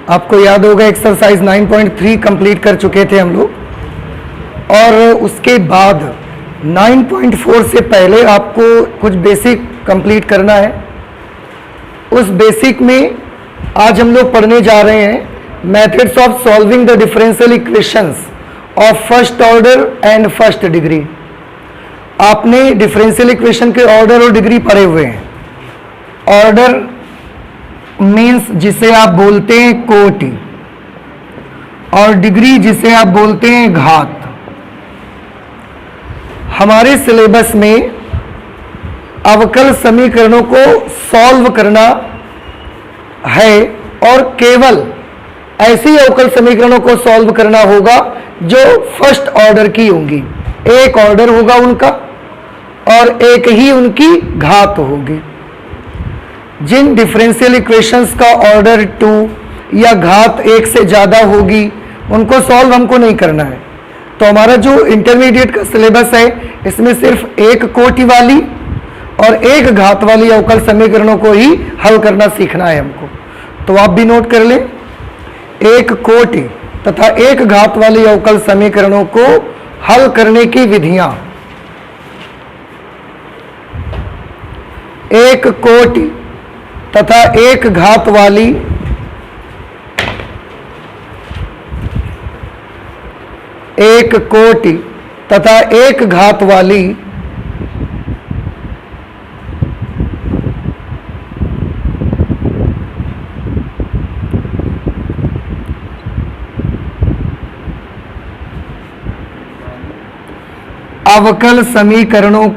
आपको याद होगा एक्सरसाइज 9.3 कंप्लीट कर चुके थे हम लोग, और उसके बाद 9.4 से पहले आपको कुछ बेसिक कंप्लीट करना है। उस बेसिक में आज हम लोग पढ़ने जा रहे हैं methods of solving the differential equations of first order and first degree. आपने डिफरेंशियल इक्वेशन के ऑर्डर और डिग्री पढ़े हुए हैं। ऑर्डर मीन्स जिसे आप बोलते हैं कोटि, और डिग्री जिसे आप बोलते हैं घात। हमारे सिलेबस में अवकल समीकरणों को सॉल्व करना है, और केवल ऐसी अवकल समीकरणों को सॉल्व करना होगा जो फर्स्ट ऑर्डर की होंगी। एक ऑर्डर होगा उनका और एक ही उनकी घात होगी। जिन डिफरेंशियल इक्वेशंस का ऑर्डर 2 या घात 1 से ज़्यादा होगी उनको सॉल्व हमको नहीं करना है। तो हमारा जो इंटरमीडिएट का सिलेबस है इसमें सिर्फ एक कोटि वाली और एक घात वाली अवकल समीकरणों को ही हल करना सीखना है हमको। तो आप भी नोट कर लें, एक कोटि तथा एक घात वाली अवकल समीकरणों को हल करने की विधियां। एक कोटि तथा एक घात वाली एक कोटि तथा एक घात वाली अवकल समीकरणों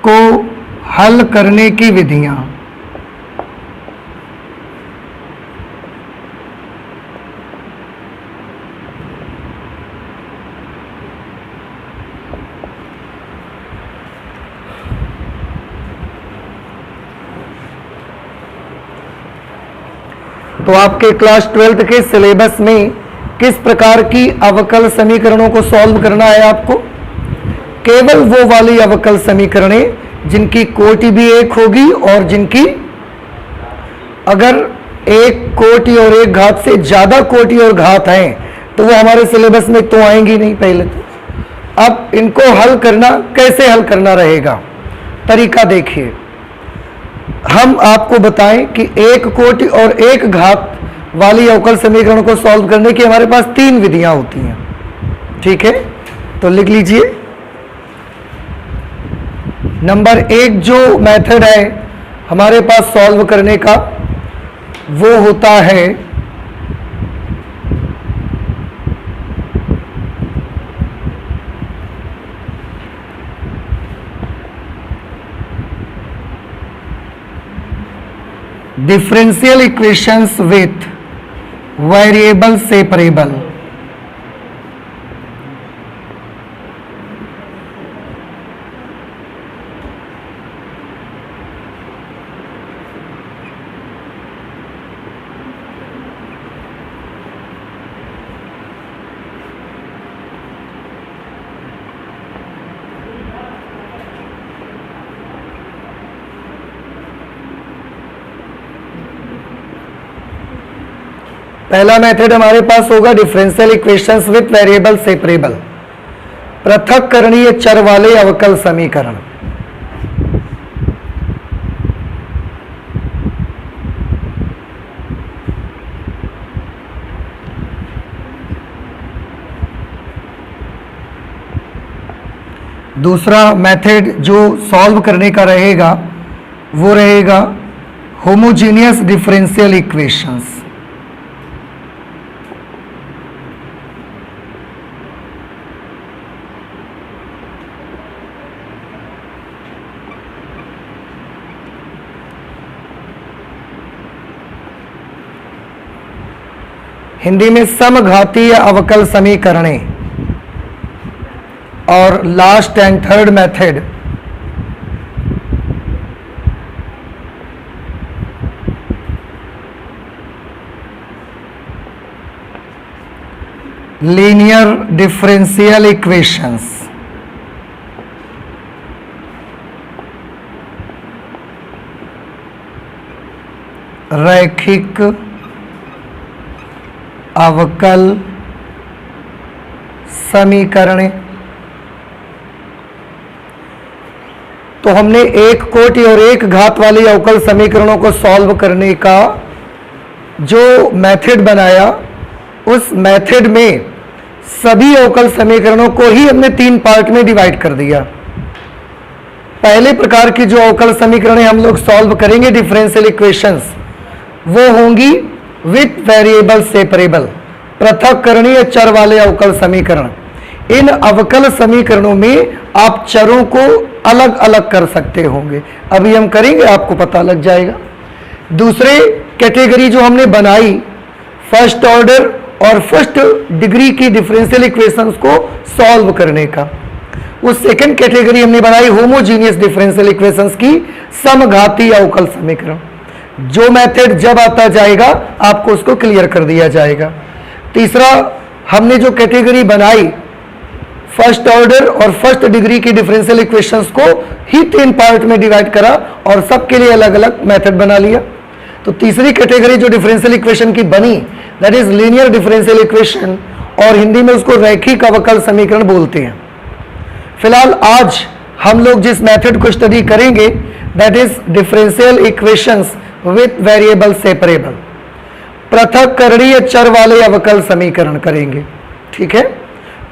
को हल करने की विधियां। तो आपके क्लास 12th के सिलेबस में किस प्रकार की अवकल समीकरणों को सॉल्व करना है आपको? केवल वो वाली अवकल समीकरणें जिनकी कोटि भी एक होगी और जिनकी अगर एक कोटि और एक घात से ज्यादा कोटि और घात हैं तो वो हमारे सिलेबस में तो आएंगी नहीं पहले तो। अब इनको हल करना, कैसे हल करना रहेगा, तरीका देखिए। हम आपको बताएं कि एक कोटि और एक घात वाली अवकल समीकरणों को सॉल्व करने की हमारे पास 3 विधियां होती हैं, ठीक है? तो लिख लीजिए। नंबर 1 जो मेथड है हमारे पास सॉल्व करने का वो होता है differential equations with variable separable. पहला मेथड हमारे पास होगा differential equations with variable separable, पृथक करणीय चर वाले अवकल समीकरण। दूसरा मेथड जो सॉल्व करने का रहेगा वो रहेगा होमोजीनियस डिफरेंशियल इक्वेशंस। हिंदी में समघातीय अवकल समीकरणें। और last and third method linear differential equations. रैखिक अवकल समीकरण। तो हमने एक कोटि और एक घात वाली अवकल समीकरणों को सॉल्व करने का जो मेथड बनाया, उस मेथड में सभी अवकल समीकरणों को ही हमने 3 पार्ट में डिवाइड कर दिया। पहले प्रकार की जो अवकल समीकरणें हम लोग सॉल्व करेंगे डिफरेंशियल इक्वेशंस, वो होंगी विथ वेरिएबल सेपरेबल, पृथक्करणीय चर वाले अवकल समीकरण। इन अवकल समीकरणों में आप चरों को अलग अलग कर सकते होंगे, अभी हम करेंगे, आपको पता लग जाएगा। दूसरे कैटेगरी जो हमने बनाई फर्स्ट ऑर्डर और फर्स्ट डिग्री की डिफरेंशियल इक्वेशंस को सॉल्व करने का, उस सेकंड कैटेगरी हमने बनाई होमोजीनियस डिफरेंशियल इक्वेशंस की समघाती अवकल समीकरण। जो मेथड जब आता जाएगा आपको उसको क्लियर कर दिया जाएगा। तीसरा हमने जो कैटेगरी बनाई फर्स्ट ऑर्डर और फर्स्ट डिग्री की डिफरेंशियल इक्वेशंस को ही 3 पार्ट में डिवाइड करा और सबके लिए अलग अलग मेथड बना लिया। तो तीसरी कैटेगरी जो डिफरेंशियल इक्वेशन की बनी, that is linear differential equation, और हिंदी में उसको रैखिक अवकल समीकरण बोलते हैं। फिलहाल आज हम लोग जिस मेथड को स्टडी करेंगे that is differential equations with variable separable, पृथक्करणीय चर वाले अवकल समीकरण करेंगे। ठीक है,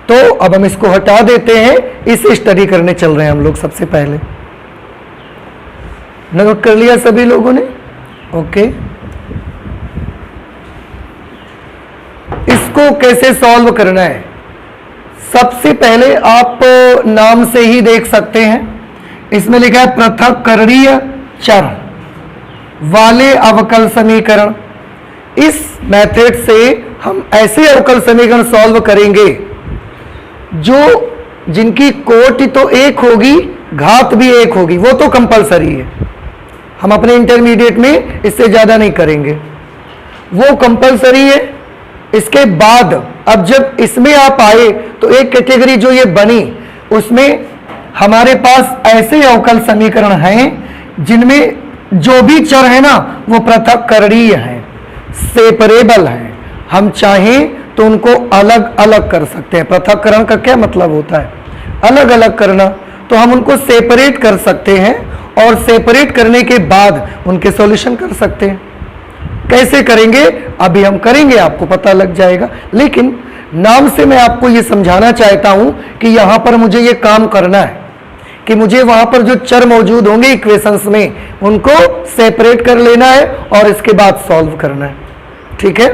तो अब हम इसको हटा देते हैं, इसे स्टडी करने चल रहे हैं हम लोग। सबसे पहले नोट कर लिया सभी लोगों ने? ओके, इसको कैसे सॉल्व करना है? सबसे पहले आप नाम से ही देख सकते हैं, इसमें लिखा है पृथक्करणीय चर वाले अवकल समीकरण। इस मेथड से हम ऐसे अवकल समीकरण सॉल्व करेंगे जो जिनकी कोटि तो एक होगी, घात भी एक होगी, वो तो कंपलसरी है। हम अपने इंटरमीडिएट में इससे ज्यादा नहीं करेंगे, वो कंपलसरी है। इसके बाद अब जब इसमें आप आए तो एक कैटेगरी जो ये बनी, उसमें हमारे पास ऐसे अवकल समीकरण हैं जिनमें जो भी चर है ना वो पृथक्करणीय है, सेपरेबल है। हम चाहें तो उनको अलग अलग कर सकते हैं। पृथक्करण का क्या मतलब होता है? अलग अलग करना। तो हम उनको सेपरेट कर सकते हैं और सेपरेट करने के बाद उनके सॉल्यूशन कर सकते हैं। कैसे करेंगे अभी हम करेंगे, आपको पता लग जाएगा। लेकिन नाम से मैं आपको ये समझाना चाहता हूं कि यहां पर मुझे ये काम करना है कि मुझे वहां पर जो चर मौजूद होंगे इक्वेशंस में उनको सेपरेट कर लेना है और इसके बाद सॉल्व करना है। ठीक है,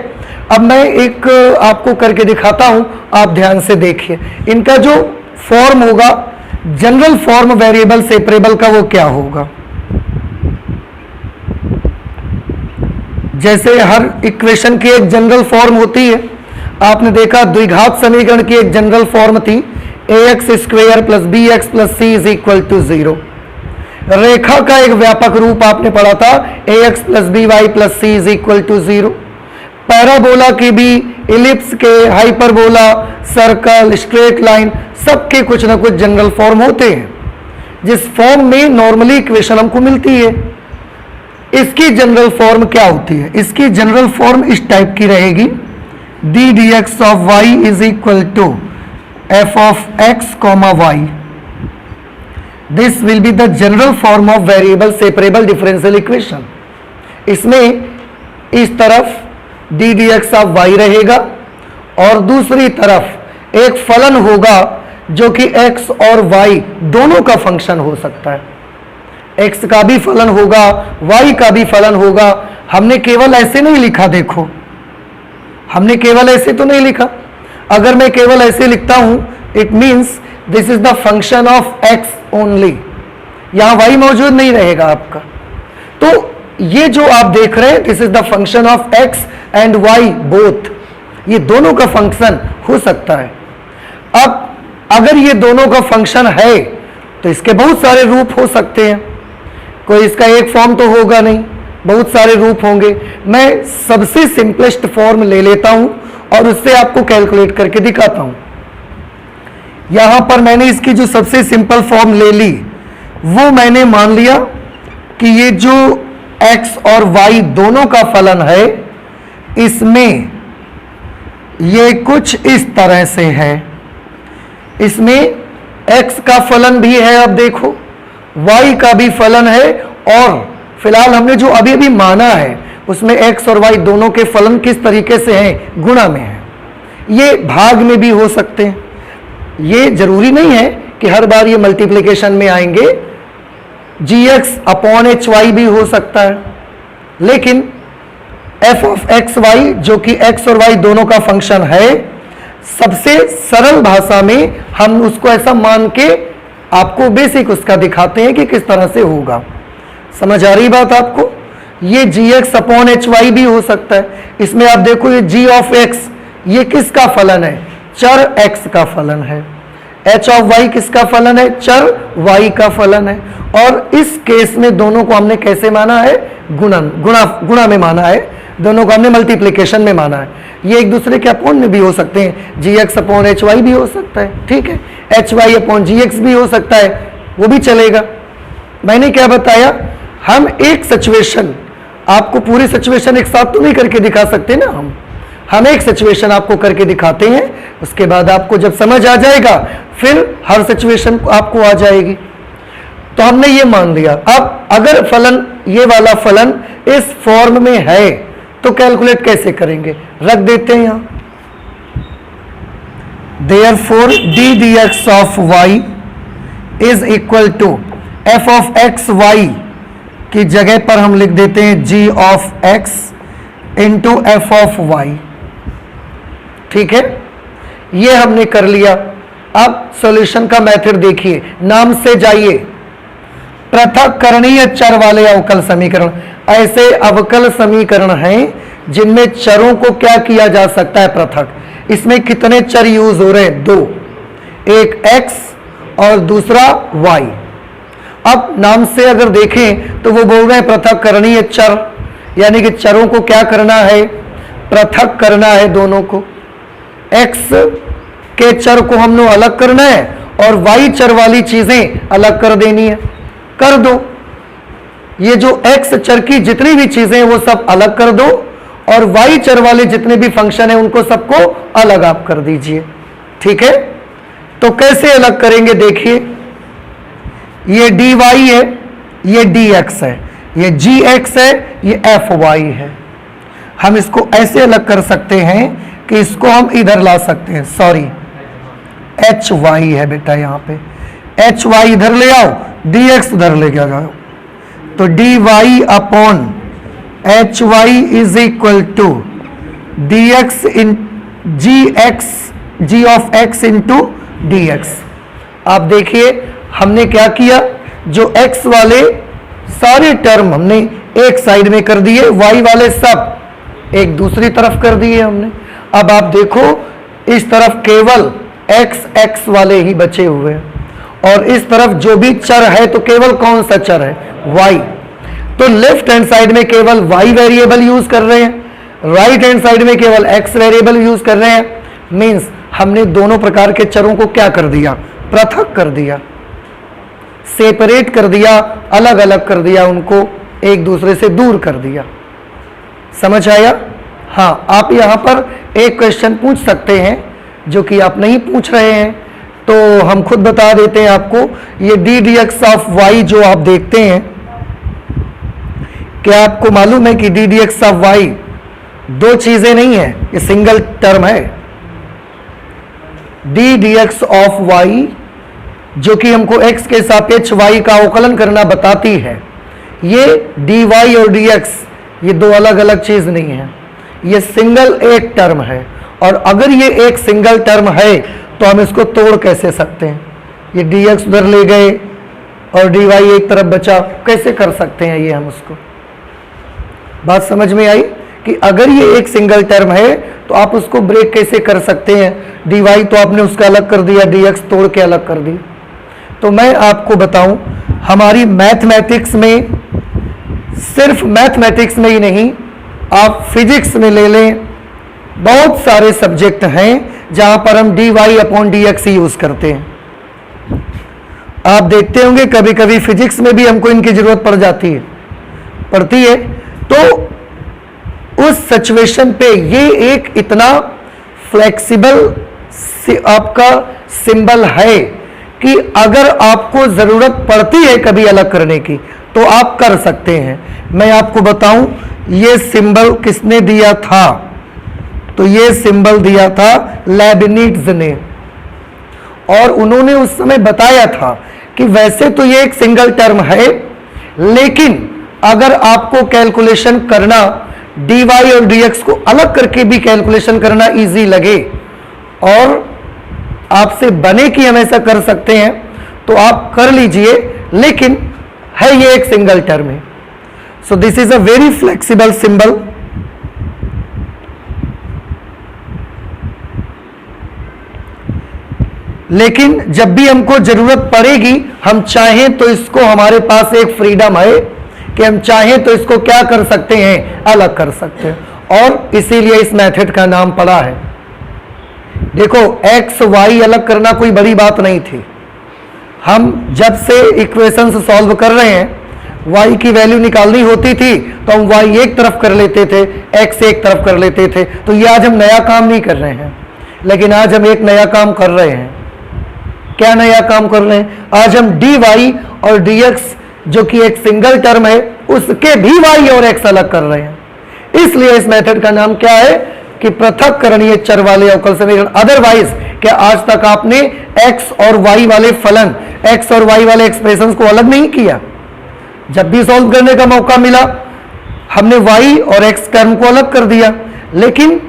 अब मैं एक आपको करके दिखाता हूं, आप ध्यान से देखिए। इनका जो फॉर्म होगा, जनरल फॉर्म वेरिएबल सेपरेबल का, वो क्या होगा? जैसे हर इक्वेशन की एक जनरल फॉर्म होती है, आपने देखा द्विघात समीकरण की एक जनरल फॉर्म थी ax square plus b x plus c is equal to 0। रेखा का एक व्यापक रूप आपने पढ़ा था ax plus b y plus c is equal to 0। Parabola की भी, इलिप्स के, हाइपरबोला, सर्कल, स्ट्रेट लाइन, सबके कुछ ना कुछ जनरल फॉर्म होते हैं, जिस फॉर्म में नॉर्मली इक्वेशन हमको मिलती है। इसकी जनरल फॉर्म क्या होती है? इसकी जनरल फॉर्म इस टाइप की रहेगी, d d x of y is equal to f of x comma y. This will be the general form of variable separable differential equation. इसमें इस तरफ d d x of y रहेगा और दूसरी तरफ एक फलन होगा जो कि x और y दोनों का फंक्शन हो सकता है। x का भी फलन होगा, y का भी फलन होगा। हमने केवल ऐसे नहीं लिखा, देखो हमने केवल ऐसे तो नहीं लिखा। अगर मैं केवल ऐसे लिखता हूं it means this is the function of x only, यहां y मौजूद नहीं रहेगा आपका। तो ये जो आप देख रहे हैं this is the function of x and y both, ये दोनों का फंक्शन हो सकता है। अब अगर ये दोनों का फंक्शन है तो इसके बहुत सारे रूप हो सकते हैं, कोई इसका एक फॉर्म तो होगा नहीं, बहुत सारे रूप होंगे। मैं सबसे सिंपलेस्ट फॉर्म ले लेता हूं और उससे आपको कैलकुलेट करके दिखाता हूं। यहां पर मैंने इसकी जो सबसे सिंपल फॉर्म ले ली, वो मैंने मान लिया कि ये जो x और y दोनों का फलन है, इसमें ये कुछ इस तरह से है। इसमें x का फलन भी है, अब देखो y का भी फलन है, और फिलहाल हमने जो अभी अभी माना है उसमें x और y दोनों के फलन किस तरीके से हैं, गुणा में है। ये भाग में भी हो सकते हैं, ये जरूरी नहीं है कि हर बार ये मल्टीप्लिकेशन में आएंगे। gx अपॉन hy भी हो सकता है, लेकिन f ऑफ एक्स वाई जो कि x और y दोनों का फंक्शन है, सबसे सरल भाषा में हम उसको ऐसा मान के आपको बेसिक उसका दिखाते हैं कि किस तरह से होगा। समझ आ रही बात आपको? ये gx अपॉन hy भी हो सकता है। इसमें आप देखो ये g ऑफ x ये किसका फलन है, चर x का फलन है। h ऑफ y किसका फलन है, चर y का फलन है। और इस केस में दोनों को हमने कैसे माना है, गुणा में माना है, दोनों को हमने मल्टीप्लिकेशन में माना है। ये एक दूसरे के अपॉन में भी हो सकते हैं, gx अपॉन hy भी हो सकता है, ठीक है, hy अपॉन gx भी हो सकता है, वो भी चलेगा। मैंने क्या बताया, हम एक सिचुएशन, आपको पूरी सिचुएशन एक साथ तो नहीं करके दिखा सकते ना, हम एक सिचुएशन आपको करके दिखाते हैं, उसके बाद आपको जब समझ आ जाएगा फिर हर सिचुएशन आपको आ जाएगी। तो हमने ये मान लिया। अब अगर फलन, ये वाला फलन इस फॉर्म में है तो कैलकुलेट कैसे करेंगे, रख देते हैं यहां। Therefore d dx of y is equal to f of x y की जगह पर हम लिख देते हैं g of x into f of y। ठीक है, ये हमने कर लिया। अब सॉल्यूशन का मेथड देखिए, नाम से जाइए, पृथक्करणीय चर वाले अवकल समीकरण। ऐसे अवकल समीकरण हैं जिनमें चरों को क्या किया जा सकता है, पृथक। इसमें कितने चर यूज हो रहे हैं, दो, एक x और दूसरा y। अब नाम से अगर देखें तो वो बोल रहे हैं पृथक्करणीय चर, यानी कि चरों को क्या करना है, पृथक करना है दोनों को। x के चर को हमने अलग करना है और y चर वाली चीजें अलग कर देनी है, कर दो। ये जो x चर की जितनी भी चीजें हैं वो सब अलग कर दो, और y चर वाले जितने भी फंक्शन है उनको सबको अलग आप कर दीजिए। ठीक है, तो कैसे अलग करेंगे देखिए, ये dy है, ये dx है, ये gx है, ये fy है। हम इसको ऐसे अलग कर सकते हैं कि इसको हम इधर ला सकते हैं, सॉरी hy है बेटा, यहां पे hy इधर ले आओ, dx उधर ले जाओ, तो dy upon hy is equal to dx इन g of x into dx। आप देखिए हमने क्या किया, जो x वाले सारे टर्म हमने एक साइड में कर दिए, y वाले सब एक दूसरी तरफ कर दिए हमने। अब आप देखो इस तरफ केवल x वाले ही बचे हुए हैं, और इस तरफ जो भी चर है तो केवल कौन सा चर है, y। तो लेफ्ट हैंड साइड में केवल y वेरिएबल यूज कर रहे हैं, राइट हैंड साइड में केवल x वेरिएबल यूज कर रहे हैं। मींस हमने दोनों प्रकार के चरों को क्या कर दिया, पृथक कर दिया, सेपरेट कर दिया, अलग अलग कर दिया, उनको एक दूसरे से दूर कर दिया। समझ आया? हाँ, आप यहां पर एक क्वेश्चन पूछ सकते हैं जो कि आप नहीं पूछ रहे हैं, तो हम खुद बता देते हैं आपको। ये डी dx ऑफ y जो आप देखते हैं, क्या आपको मालूम है कि डी dx ऑफ y दो चीजें नहीं है, ये सिंगल टर्म है। डी dx ऑफ y जो कि हमको x के सापेक्ष y का अवकलन करना बताती है, ये dy और dx ये दो अलग अलग चीज नहीं है, ये सिंगल एक टर्म है। और अगर ये एक सिंगल टर्म है तो हम इसको तोड़ कैसे सकते हैं, ये dx उधर ले गए और dy एक तरफ बचा, कैसे कर सकते हैं ये हम उसको। बात समझ में आई कि अगर ये एक सिंगल टर्म है तो आप उसको ब्रेक कैसे कर सकते हैं। dy तो आपने उसका अलग कर दिया, dx तोड़ के अलग कर दिया। तो मैं आपको बताऊं, हमारी मैथमेटिक्स में, सिर्फ मैथमेटिक्स में ही नहीं, आप फिजिक्स में ले लें, बहुत सारे सब्जेक्ट हैं जहां पर हम dy अपॉन dx ही यूज करते हैं। आप देखते होंगे कभी कभी फिजिक्स में भी हमको इनकी जरूरत पड़ जाती है। पड़ती है, तो उस सिचुएशन पे ये एक इतना फ्लेक्सिबल आपका सिंबल है कि अगर आपको जरूरत पड़ती है कभी अलग करने की तो आप कर सकते हैं। मैं आपको बताऊं ये सिंबल किसने दिया था, तो ये सिंबल दिया था लेibniz ने, और उन्होंने उस समय बताया था कि वैसे तो ये एक सिंगल टर्म है, लेकिन अगर आपको कैलकुलेशन करना dy और dx को अलग करके भी कैलकुलेशन करना इजी लगे और आपसे बने कि हम ऐसा कर सकते हैं तो आप कर लीजिए, लेकिन है ये एक सिंगल टर्म है। So this is a very flexible symbol. लेकिन जब भी हमको जरूरत पड़ेगी हम चाहें तो इसको, हमारे पास एक फ्रीडम है कि हम चाहें तो इसको क्या कर सकते हैं, अलग कर सकते हैं, और इसीलिए इस मेथड का नाम पड़ा है। देखो एक्स वाई अलग करना कोई बड़ी बात नहीं थी। हम जब से इक्वेशंस सॉल्व कर रहे हैं, y की वैल्यू निकालनी होती थी तो हम y एक तरफ कर लेते थे, x एक तरफ कर लेते थे। तो ये आज हम नया काम नहीं कर रहे हैं, लेकिन आज हम एक नया काम कर रहे हैं। क्या नया काम कर रहे हैं? आज हम dy और dx जो कि एक सिंगल टर्म है उसके भी y और x अलग कर रहे हैं। इसलिए इस मेथड का नाम क्या है कि पृथक्करणीय चर वाले अवकल समीकरण। अदरवाइज क्या आज तक आपने x और y वाले फलन, x और y वाले एक्सप्रेशंस को अलग नहीं किया? जब भी सॉल्व करने का मौका मिला हमने y और x टर्म को अलग कर दिया, लेकिन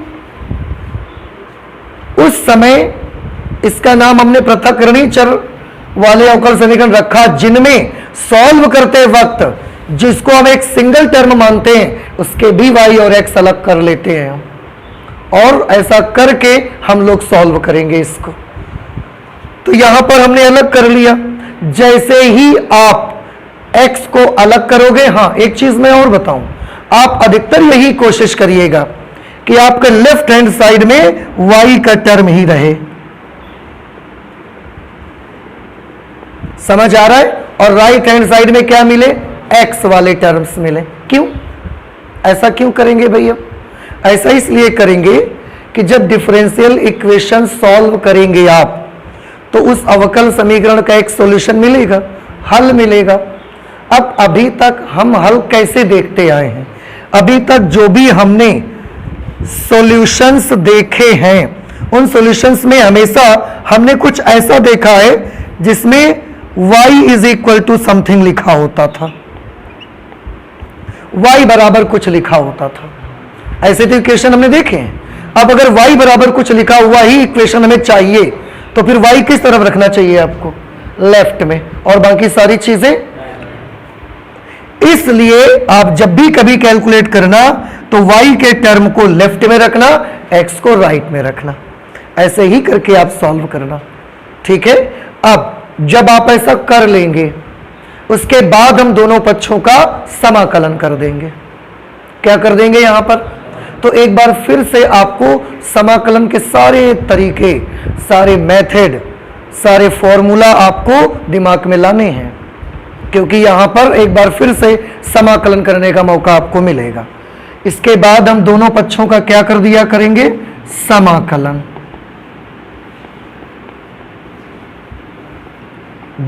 उस समय इसका नाम हमने पृथक्करणीय चर वाले अवकल समीकरण रखा, जिनमें सॉल्व करते वक्त जिसको हम एक सिंगल टर्म मानते हैं उसके भी y और x अलग कर लेते हैं, और ऐसा करके हम लोग सॉल्व करेंगे इसको। तो यहां पर हमने अलग कर लिया। जैसे ही आप x को अलग करोगे, हाँ एक चीज मैं और बताऊं, आप अधिकतर यही कोशिश करिएगा कि आपके लेफ्ट हैंड साइड में y का टर्म ही रहे। समझ आ रहा है? और राइट हैंड साइड में क्या मिले, x वाले टर्म्स मिले। क्यों ऐसा क्यों करेंगे भैया? ऐसा इसलिए करेंगे कि जब डिफरेंशियल इक्वेशन सॉल्व करेंगे आप तो उस अवकल समीकरण का एक सॉल्यूशन मिलेगा, हल मिलेगा। अब अभी तक हम हल कैसे देखते आए हैं? अभी तक जो भी हमने सॉल्यूशंस देखे हैं उन सॉल्यूशंस में हमेशा हमने कुछ ऐसा देखा है जिसमें y is equal to something लिखा होता था, y बराबर कुछ लिखा होता था। ऐसे तो इक्वेशन हमने देखे हैं। अब अगर y बराबर कुछ लिखा हुआ ही इक्वेशन हमें चाहिए तो फिर y किस तरफ रखना चाहिए आपको? लेफ्ट में, और बाकी सारी चीजें। इसलिए आप जब भी कभी कैलकुलेट करना तो y के टर्म को लेफ्ट में रखना, x को राइट में रखना। ऐसे ही करके आप सॉल्व करना, ठीक है? अब जब आप ऐसा कर लेंगे उसके बाद हम दोनों पक्षों का समाकलन कर देंगे। क्या कर देंगे यहां पर? तो एक बार फिर से आपको समाकलन के सारे तरीके, सारे मेथड, सारे फॉर्मूला आपको दिमाग में लाने हैं, क्योंकि यहां पर एक बार फिर से समाकलन करने का मौका आपको मिलेगा। इसके बाद हम दोनों पक्षों का क्या कर दिया करेंगे? समाकलन।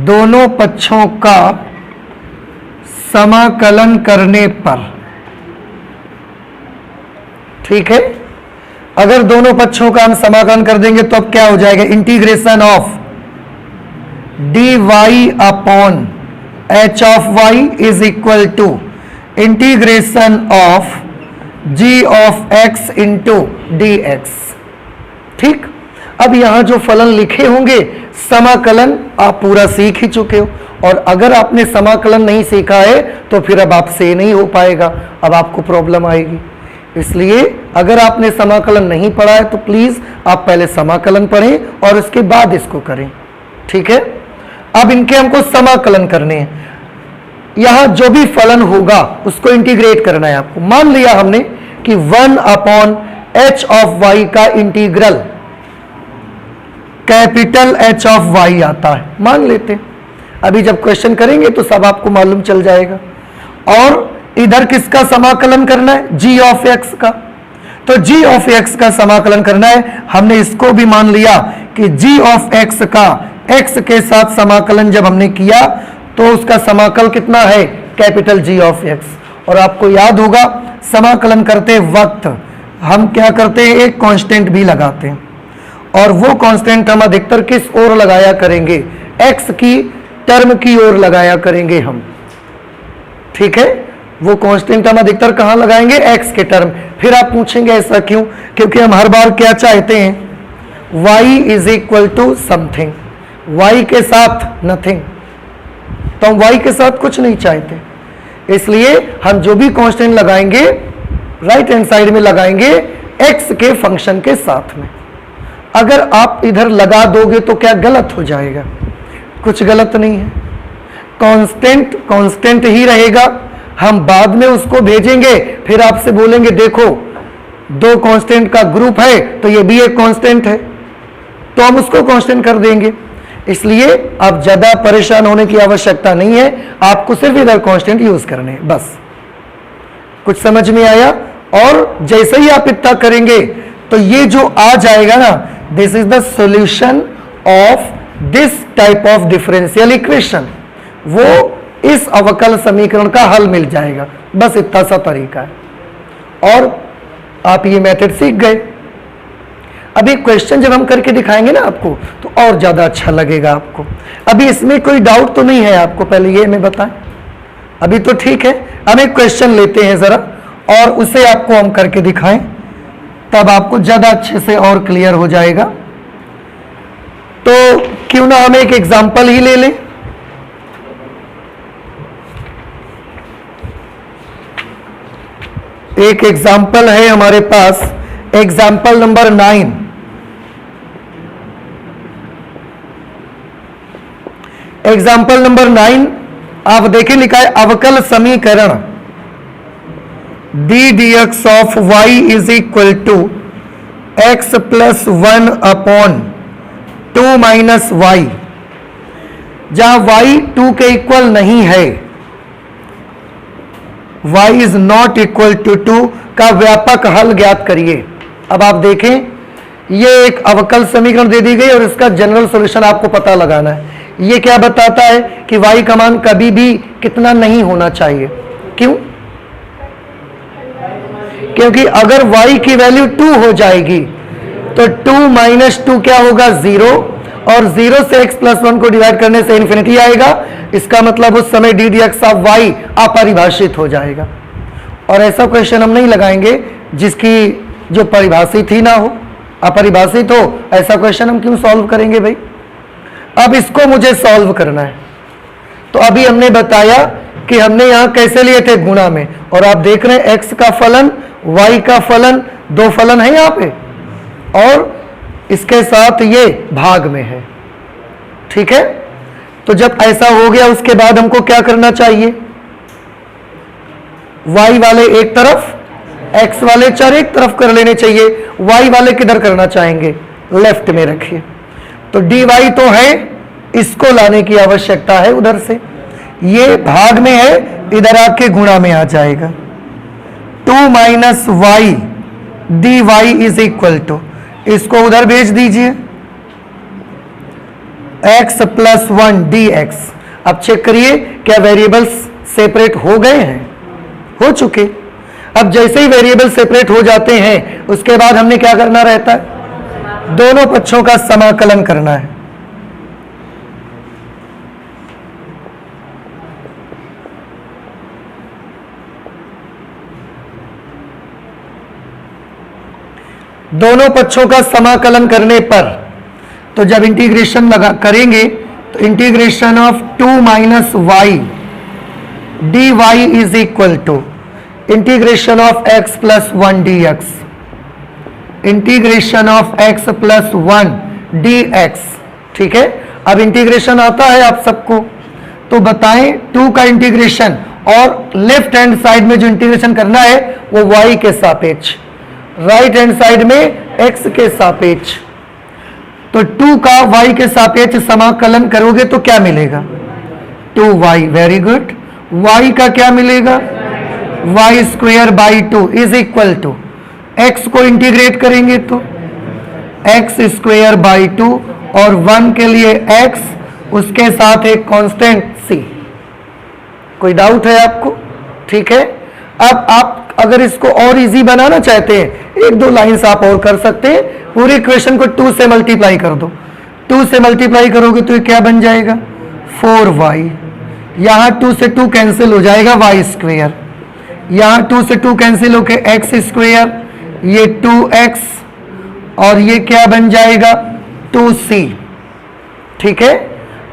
दोनों पक्षों का समाकलन करने पर, ठीक है, अगर दोनों पक्षों का हम समाकलन कर देंगे तो अब क्या हो जाएगा? Integration of dy upon h of y is equal to integration of g of x into dx। ठीक, अब यहां जो फलन लिखे होंगे समाकलन आप पूरा सीख ही चुके हो, और अगर आपने समाकलन नहीं सीखा है तो फिर अब आपसे नहीं हो पाएगा, अब आपको प्रॉब्लम आएगी। इसलिए अगर आपने समाकलन नहीं पढ़ा है तो प्लीज आप पहले समाकलन पढ़ें और उसके बाद इसको करें, ठीक है? अब इनके हमको समाकलन करने हैं। यहां जो भी फलन होगा उसको इंटीग्रेट करना है आपको। मान लिया हमने कि 1 अपॉन h ऑफ y का integral capital H of y आता है, मान लेते हैं। अभी जब क्वेश्चन करेंगे तो सब आपको मालूम चल जाएगा। और इधर किसका समाकलन करना है? g ऑफ x का। तो g ऑफ x का समाकलन करना है। हमने इसको भी मान लिया कि g ऑफ x का x के साथ समाकलन जब हमने किया तो उसका समाकल कितना है? Capital G of x। और आपको याद होगा समाकलन करते वक्त हम क्या करते हैं? एक कांस्टेंट भी लगाते हैं, और वो कांस्टेंट हम अधिकतर किस ओर लगाया करेंगे? x की टर्म की ओर लगाया करेंगे हम। ठीक है, वो कांस्टेंट हम अधिकतर कहां लगाएंगे? x के टर्म। फिर आप पूछेंगे ऐसा क्यों? क्योंकि हम हर बार क्या चाहते हैं? y is equal to something, y के साथ नथिंग। तो हम y के साथ कुछ नहीं चाहते, इसलिए हम जो भी कांस्टेंट लगाएंगे राइट हैंड साइड में लगाएंगे x के फंक्शन के साथ में। अगर आप इधर लगा दोगे तो क्या गलत हो जाएगा? कुछ गलत नहीं है, कांस्टेंट कांस्टेंट ही रहेगा। हम बाद में उसको भेजेंगे, फिर आपसे बोलेंगे देखो दो कांस्टेंट का ग्रुप है तो ये भी एक कांस्टेंट है, तो हम उसको कांस्टेंट कर देंगे। इसलिए आप ज्यादा परेशान होने की आवश्यकता नहीं है, आपको सिर्फ इधर कांस्टेंट यूज करने हैं बस। कुछ समझ में आया? और जैसे ही आप इतना करेंगे तो ये जो आ जाएगा ना, this is the solution of this type of differential equation, वो इस अवकल समीकरण का हल मिल जाएगा। बस इतना सा तरीका है और आप ये मेथड सीख गए। अभी क्वेश्चन जब हम करके दिखाएंगे ना आपको तो और ज्यादा अच्छा लगेगा आपको। अभी इसमें कोई डाउट तो नहीं है आपको? पहले ये हमें बताएं। अभी तो ठीक है, हम एक क्वेश्चन लेते हैं जरा और उसे आपको हम करके दिखाएं, तब आपको ज्यादा अच्छे से और क्लियर हो जाएगा। तो क्यों ना हम एक एग्जाम्पल ही ले लें। एक एग्जाम्पल है हमारे पास, एग्जाम्पल नंबर 9। एग्जाम्पल नंबर 9 आप देखें, लिखा है अवकल समीकरण d d x of y is equal to x plus 1 upon 2 minus y. जहां y 2 के इक्वल नहीं है, y is not equal to 2 का व्यापक हल ज्ञात करिए। अब आप देखें, ये एक अवकल समीकरण दे दी गई और इसका जनरल सॉल्यूशन आपको पता लगाना है। ये क्या बताता है कि y का मान कभी भी कितना नहीं होना चाहिए। क्यों? क्योंकि अगर y की वैल्यू 2 हो जाएगी तो 2 माइनस 2 क्या होगा? 0, और 0 से x प्लस 1 को डिवाइड करने से इन्फिनिटी आएगा। इसका मतलब उस समय d d x of y अपरिभाषित हो जाएगा। और ऐसा क्वेश्चन हम नहीं लगाएंगे जिसकी जो परिभाषित ही ना हो, अपरिभाषित हो। ऐसा क्वेश्चन हम क्यों सॉल्व करेंगे भाई? अब इसको मुझे सॉल्व करना है। तो अभी हमने बताया कि हमने यहां कैसे लिए थे? गुणा में। और आप देख रहे हैं x का फलन, y का फलन, दो फलन है यहां पे, और इसके साथ ये भाग में है। ठीक है, तो जब ऐसा हो गया उसके बाद हमको क्या करना चाहिए? y वाले एक तरफ, x वाले चार एक तरफ कर लेने चाहिए। y वाले किधर करना चाहेंगे? लेफ्ट में रखिए। तो dy तो है, इसको लाने की आवश्यकता है उधर से। ये भाग में है, इधर आके गुणा में आ जाएगा। 2 minus y d y is equal to, इसको उधर भेज दीजिए, x प्लस 1 डी एक्स। अब चेक करिए क्या वेरिएबल्स सेपरेट हो गए हैं? हो चुके। अब जैसे ही वेरिएबल सेपरेट हो जाते हैं उसके बाद हमने क्या करना रहता है? दोनों पक्षों का समाकलन करना है। दोनों पक्षों का समाकलन करने पर तो जब इंटीग्रेशन लगा करेंगे तो integration of 2 minus y d y is equal to integration of x plus 1 d x, integration of x plus 1 d x. ठीक है, अब इंटीग्रेशन आता है आप सबको, तो बताएं 2 का इंटीग्रेशन और लेफ्ट हैंड साइड में जो इंटीग्रेशन करना है वो y के सापेक्ष, राइट हैंड साइड में x के सापेक्ष। तो 2 का y के सापेक्ष समाकलन करोगे तो क्या मिलेगा? 2y। Very good. y का क्या मिलेगा? Y square by 2 is equal to, x को इंटीग्रेट करेंगे तो एक्स स्क्वेयर बाई 2 और 1 के लिए एक्स, उसके साथ एक कांस्टेंट सी। कोई डाउट है आपको? ठीक है। अब आप अगर इसको और इजी बनाना चाहते हैं, एक दो लाइंस आप और कर सकते हैं। पूरी इक्वेशन को 2 से मल्टीप्लाई कर दो। 2 से मल्टीप्लाई करोगे तो ये क्या बन जाएगा? 4y। यहां 2 से 2 कैंसिल हो जाएगा, वाई स्क्वेयर। यहां 2 से 2 कैंसिल होके एक्स स्क्वेयर, ये 2x और ये क्या बन जाएगा? 2c। ठीक है।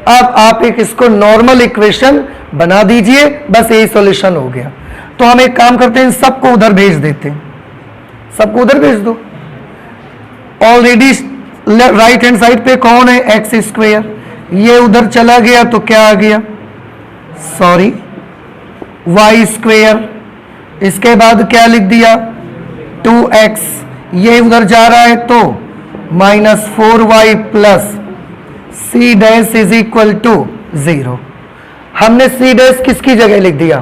अब आप एक इसको नॉर्मल इक्वेशन बना दीजिए, बस यही सॉल्यूशन हो गया। तो हम एक काम करते हैं, सबको उधर भेज देते हैं, सबको उधर भेज दो। ऑलरेडी राइट हैंड साइड पे कौन है? X square. ये उधर चला गया तो क्या आ गया? Sorry, y square. इसके बाद क्या लिख दिया? 2x। ये उधर जा रहा है तो -4y plus c dash is equal to 0। हमने सी डैश किसकी जगह लिख दिया?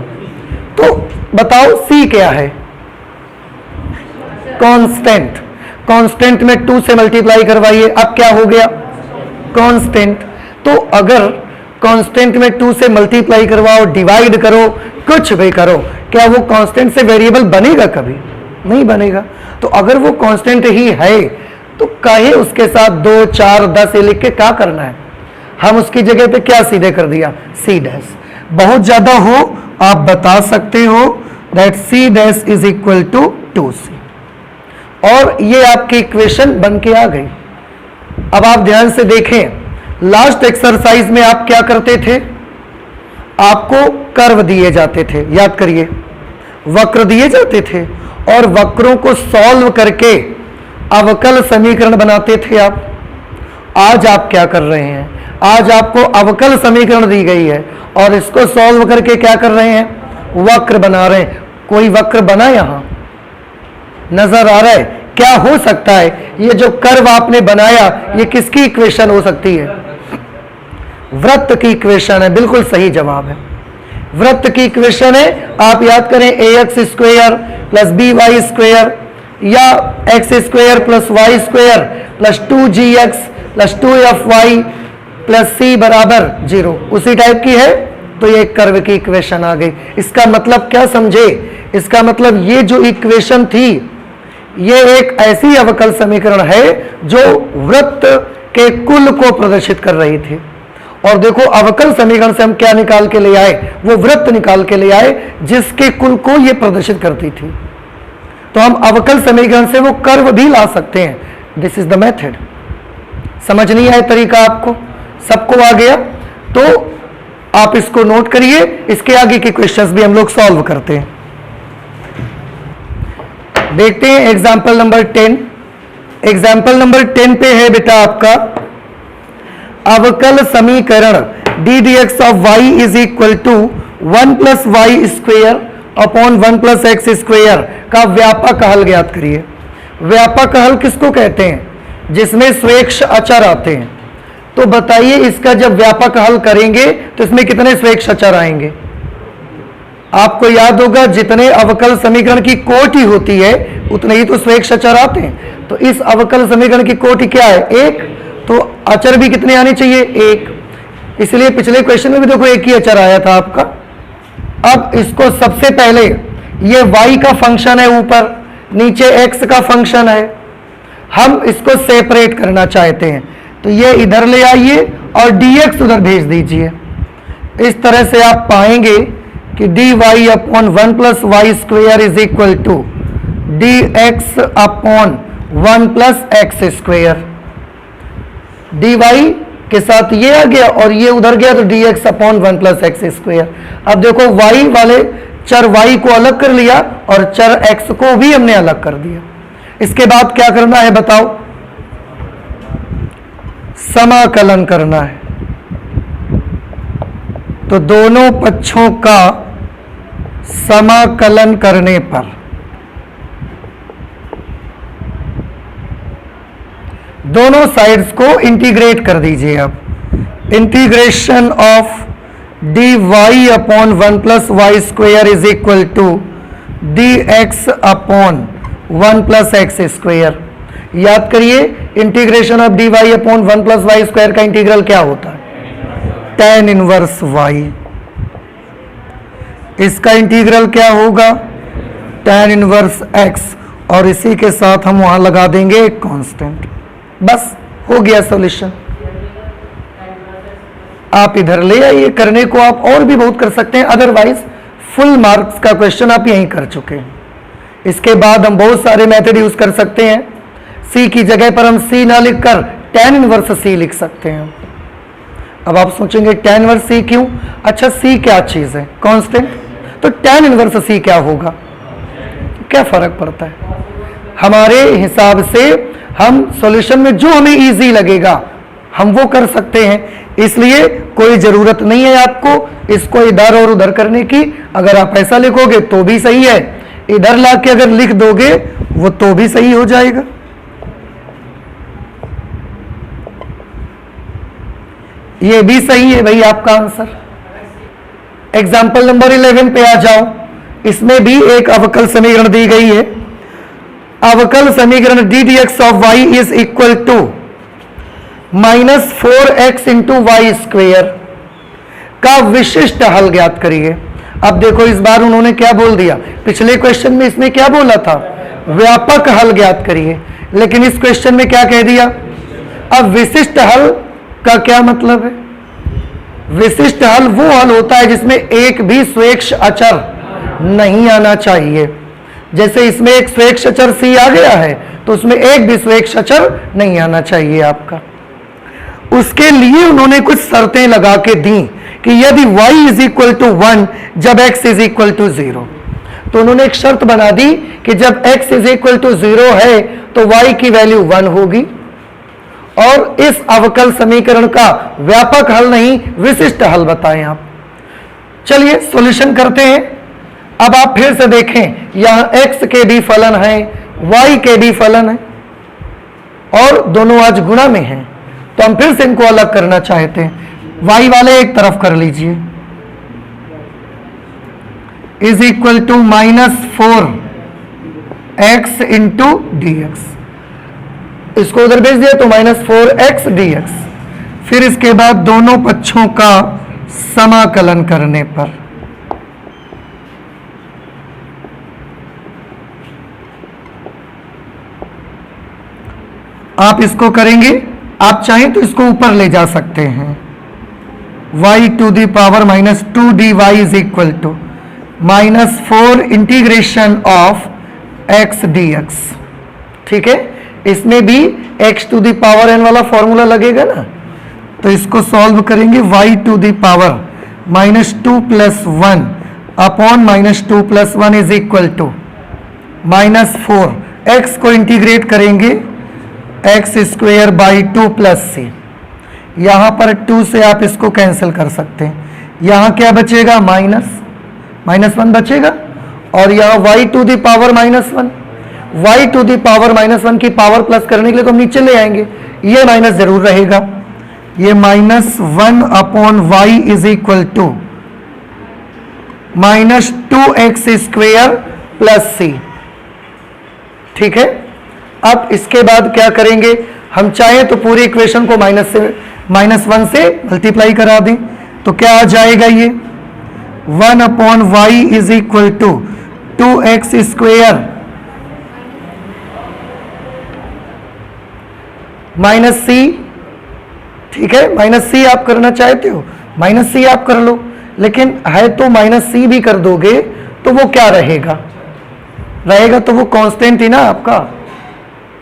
तो बताओ सी क्या है? कांस्टेंट। कांस्टेंट में 2 से मल्टीप्लाई करवाइए, अब क्या हो गया? कांस्टेंट। तो अगर कांस्टेंट में 2 से मल्टीप्लाई करवाओ, डिवाइड करो, कुछ भी करो, क्या वो कांस्टेंट से वेरिएबल बनेगा? कभी नहीं बनेगा। तो अगर वो कांस्टेंट ही है तो काहे उसके साथ 2, 4, 10 ये लिख के क्या करना है? हम उसकी जगह पे क्या सीधे कर दिया? C dash. बहुत ज्यादा हो आप बता सकते हो that c dash is equal to 2c, और ये आपकी इक्वेशन बन के आ गई। अब आप ध्यान से देखें, लास्ट एक्सरसाइज में आप क्या करते थे? आपको कर्व दिए जाते थे, याद करिए, वक्र दिए जाते थे और वक्रों को सॉल्व करके अवकल समीकरण बनाते थे आप। आज आप क्या कर रहे हैं? आज आपको अवकल समीकरण दी गई है और इसको सॉल्व करके क्या कर रहे हैं? वक्र बना रहे हैं। कोई वक्र बना यहां नजर आ रहा है? क्या हो सकता है? ये जो कर्व आपने बनाया ये किसकी इक्वेशन हो सकती है? वृत्त की इक्वेशन है। बिल्कुल सही जवाब है, वृत्त की इक्वेशन है। आप याद करें, ax square plus by square या x square plus y square plus 2gx plus 2fy plus c बराबर 0, उसी टाइप की है। तो ये कर्व की इक्वेशन आ गई। इसका मतलब क्या समझे? इसका मतलब ये जो इक्वेशन थी ये एक ऐसी अवकल समीकरण है जो वृत्त के कुल को प्रदर्शित कर रही थी। और देखो, अवकल समीकरण से हम क्या निकाल के ले आए? वो वृत्त निकाल के ले आए जिसके कुल को ये प्रदर्शित करती थी। तो हम अवकल समीकरण से वो कर्व भी ला सकते हैं। This is the method. समझ नहीं आया तरीका आपको? सबको आ गया? तो आप इसको नोट करिए, इसके आगे के क्वेश्चंस भी हम लोग सॉल्व करते हैं। देखते हैं एग्जाम्पल नंबर 10। एग्जाम्पल नंबर 10 पे है बेटा आपका अवकल समीकरण d d x of y is equal to 1 plus y square upon 1 plus x square का व्यापक हल ज्ञात करिए। व्यापक हल किसको कहते हैं? जिसमें स्वेच्छ अचर आते हैं। तो बताइए, इसका जब व्यापक हल करेंगे तो इसमें कितने स्वेच्छ अचर आएंगे? आपको याद होगा, जितने अवकल समीकरण की कोटि होती है उतने ही तो स्वेच्छ अचर आते हैं। तो इस अवकल समीकरण की कोटि क्या है? 1। तो अचर भी कितने आने चाहिए? 1। इसलिए पिछले क्वेश्चन में भी देखो एक ही अचर आया था आपका। अब इसको सबसे पहले, ये y का फंक्शन है, ऊपर नीचे x का फंक्शन है, हम इसको सेपरेट करना चाहते हैं। तो ये इधर ले आइए और dx उधर भेज दीजिए। इस तरह से आप पाएंगे कि dy upon 1 plus y square is equal to dx upon 1 plus x square. dy के साथ ये आ गया और ये उधर गया तो dx upon 1 plus x square. अब देखो, y वाले चर y को अलग कर लिया और चर x को भी हमने अलग कर दिया। इसके बाद क्या करना है बताओ? समाकलन करना है। तो दोनों पक्षों का समाकलन करने पर दोनों साइड्स को इंटीग्रेट कर दीजिए। अब integration of dy upon 1 plus y square is equal to d x upon 1 plus x square. याद करिए, integration of d y upon 1 plus y square का इंटीग्रल क्या होता है? tan inverse y. इसका इंटीग्रल क्या होगा? tan इनवर्स एक्स, और इसी के साथ हम वहां लगा देंगे एक कांस्टेंट। बस हो गया सॉल्यूशन। आप इधर ले आइए, करने को आप और भी बहुत कर सकते हैं, अदरवाइज फुल मार्क्स का क्वेश्चन आप यहीं कर चुके हैं। इसके बाद हम बहुत सारे मेथड यूज कर सकते हैं। सी की जगह पर हम सी ना लिखकर tan इनवर्स सी लिख सकते हैं। अब आप सोचेंगे tan इनवर्स सी क्यों? अच्छा, सी क्या चीज है? कांस्टेंट। तो tan इनवर्स सी क्या होगा? क्या फर्क पड़ता है? हमारे हिसाब से हम सॉल्यूशन में जो हमें इजी लगेगा हम वो कर सकते हैं, इसलिए कोई जरूरत नहीं है आपको इसको इधर और उधर करने की। अगर आप ऐसा लिखोगे तो भी सही है, इधर लाके अगर लिख दोगे वो तो भी सही हो जाएगा। ये भी सही है भाई आपका आंसर। एग्जाम्पल नंबर 11 पे आ जाओ। इसमें भी एक अवकल समीकरण दी गई है। अवकल समीकरण d d x of y is equal to -4x into y square का विशिष्ट हल ज्ञात करिए। अब देखो, इस बार उन्होंने क्या बोल दिया? पिछले क्वेश्चन में इसने क्या बोला था? व्यापक हल ज्ञात करिए, लेकिन इस क्वेश्चन में क्या कह दिया? अब विशिष्ट हल का क्या मतलब है? विशिष्ट हल वो हल होता है जिसमें एक भी स्वेच्छ अचर नहीं आना चाहिए। जैसे इसमें एक स्वेच्छ अचर सी आ गया है तो उसमें एक भी स्वेच्छ अचर नहीं आना चाहिए आपका। उसके लिए उन्होंने कुछ शर्तें लगा के दी कि यदि y इज इक्वल टू 1 जब x इज इक्वल टू 0, तो उन्होंने एक शर्त बना दी कि जब x इज इक्वल टू 0 है तो y की वैल्यू 1 होगी। और इस अवकल समीकरण का व्यापक हल नहीं, विशिष्ट हल बताएं आप। चलिए सॉल्यूशन करते हैं। अब आप फिर से देखें, यहां x के भी फलन है, y के भी फलन है और दोनों आज गुणा में हैं, तो हम फिर से इनको अलग करना चाहते हैं। y वाले एक तरफ कर लीजिए, is equal to -4x into d x. इसको उधर भेज दिया तो -4x dx। फिर इसके बाद दोनों पक्षों का समाकलन करने पर आप इसको करेंगे। आप चाहें तो इसको ऊपर ले जा सकते हैं। y to the power -2dy is equal to -4 integration of x dx। ठीक है, इसमें भी x to the power n वाला फॉर्मूला लगेगा ना, तो इसको सॉल्व करेंगे। y to the power -2 + 1 upon -2 + 1 is equal to -4। x को इंटीग्रेट करेंगे x स्क्वेयर बाई 2 + c। यहां पर 2 से आप इसको कैंसिल कर सकते हैं। यहां क्या बचेगा? -1 बचेगा, और यहां y to the power -1। y to the power -1 की पावर प्लस करने के लिए तो हम नीचे ले आएंगे, ये माइनस जरूर रहेगा। ये -1 upon y is equal to -2x square plus c। ठीक है, अब इसके बाद क्या करेंगे? हम चाहें तो पूरी इक्वेशन को -1 से मल्टीप्लाई करा दें, तो क्या आ जाएगा? ये 1 upon y is equal to 2x square -c। ठीक है, -c आप करना चाहते हो, -c आप कर लो, लेकिन है तो -c भी कर दोगे तो वो क्या रहेगा? तो वो कांस्टेंट ही ना आपका।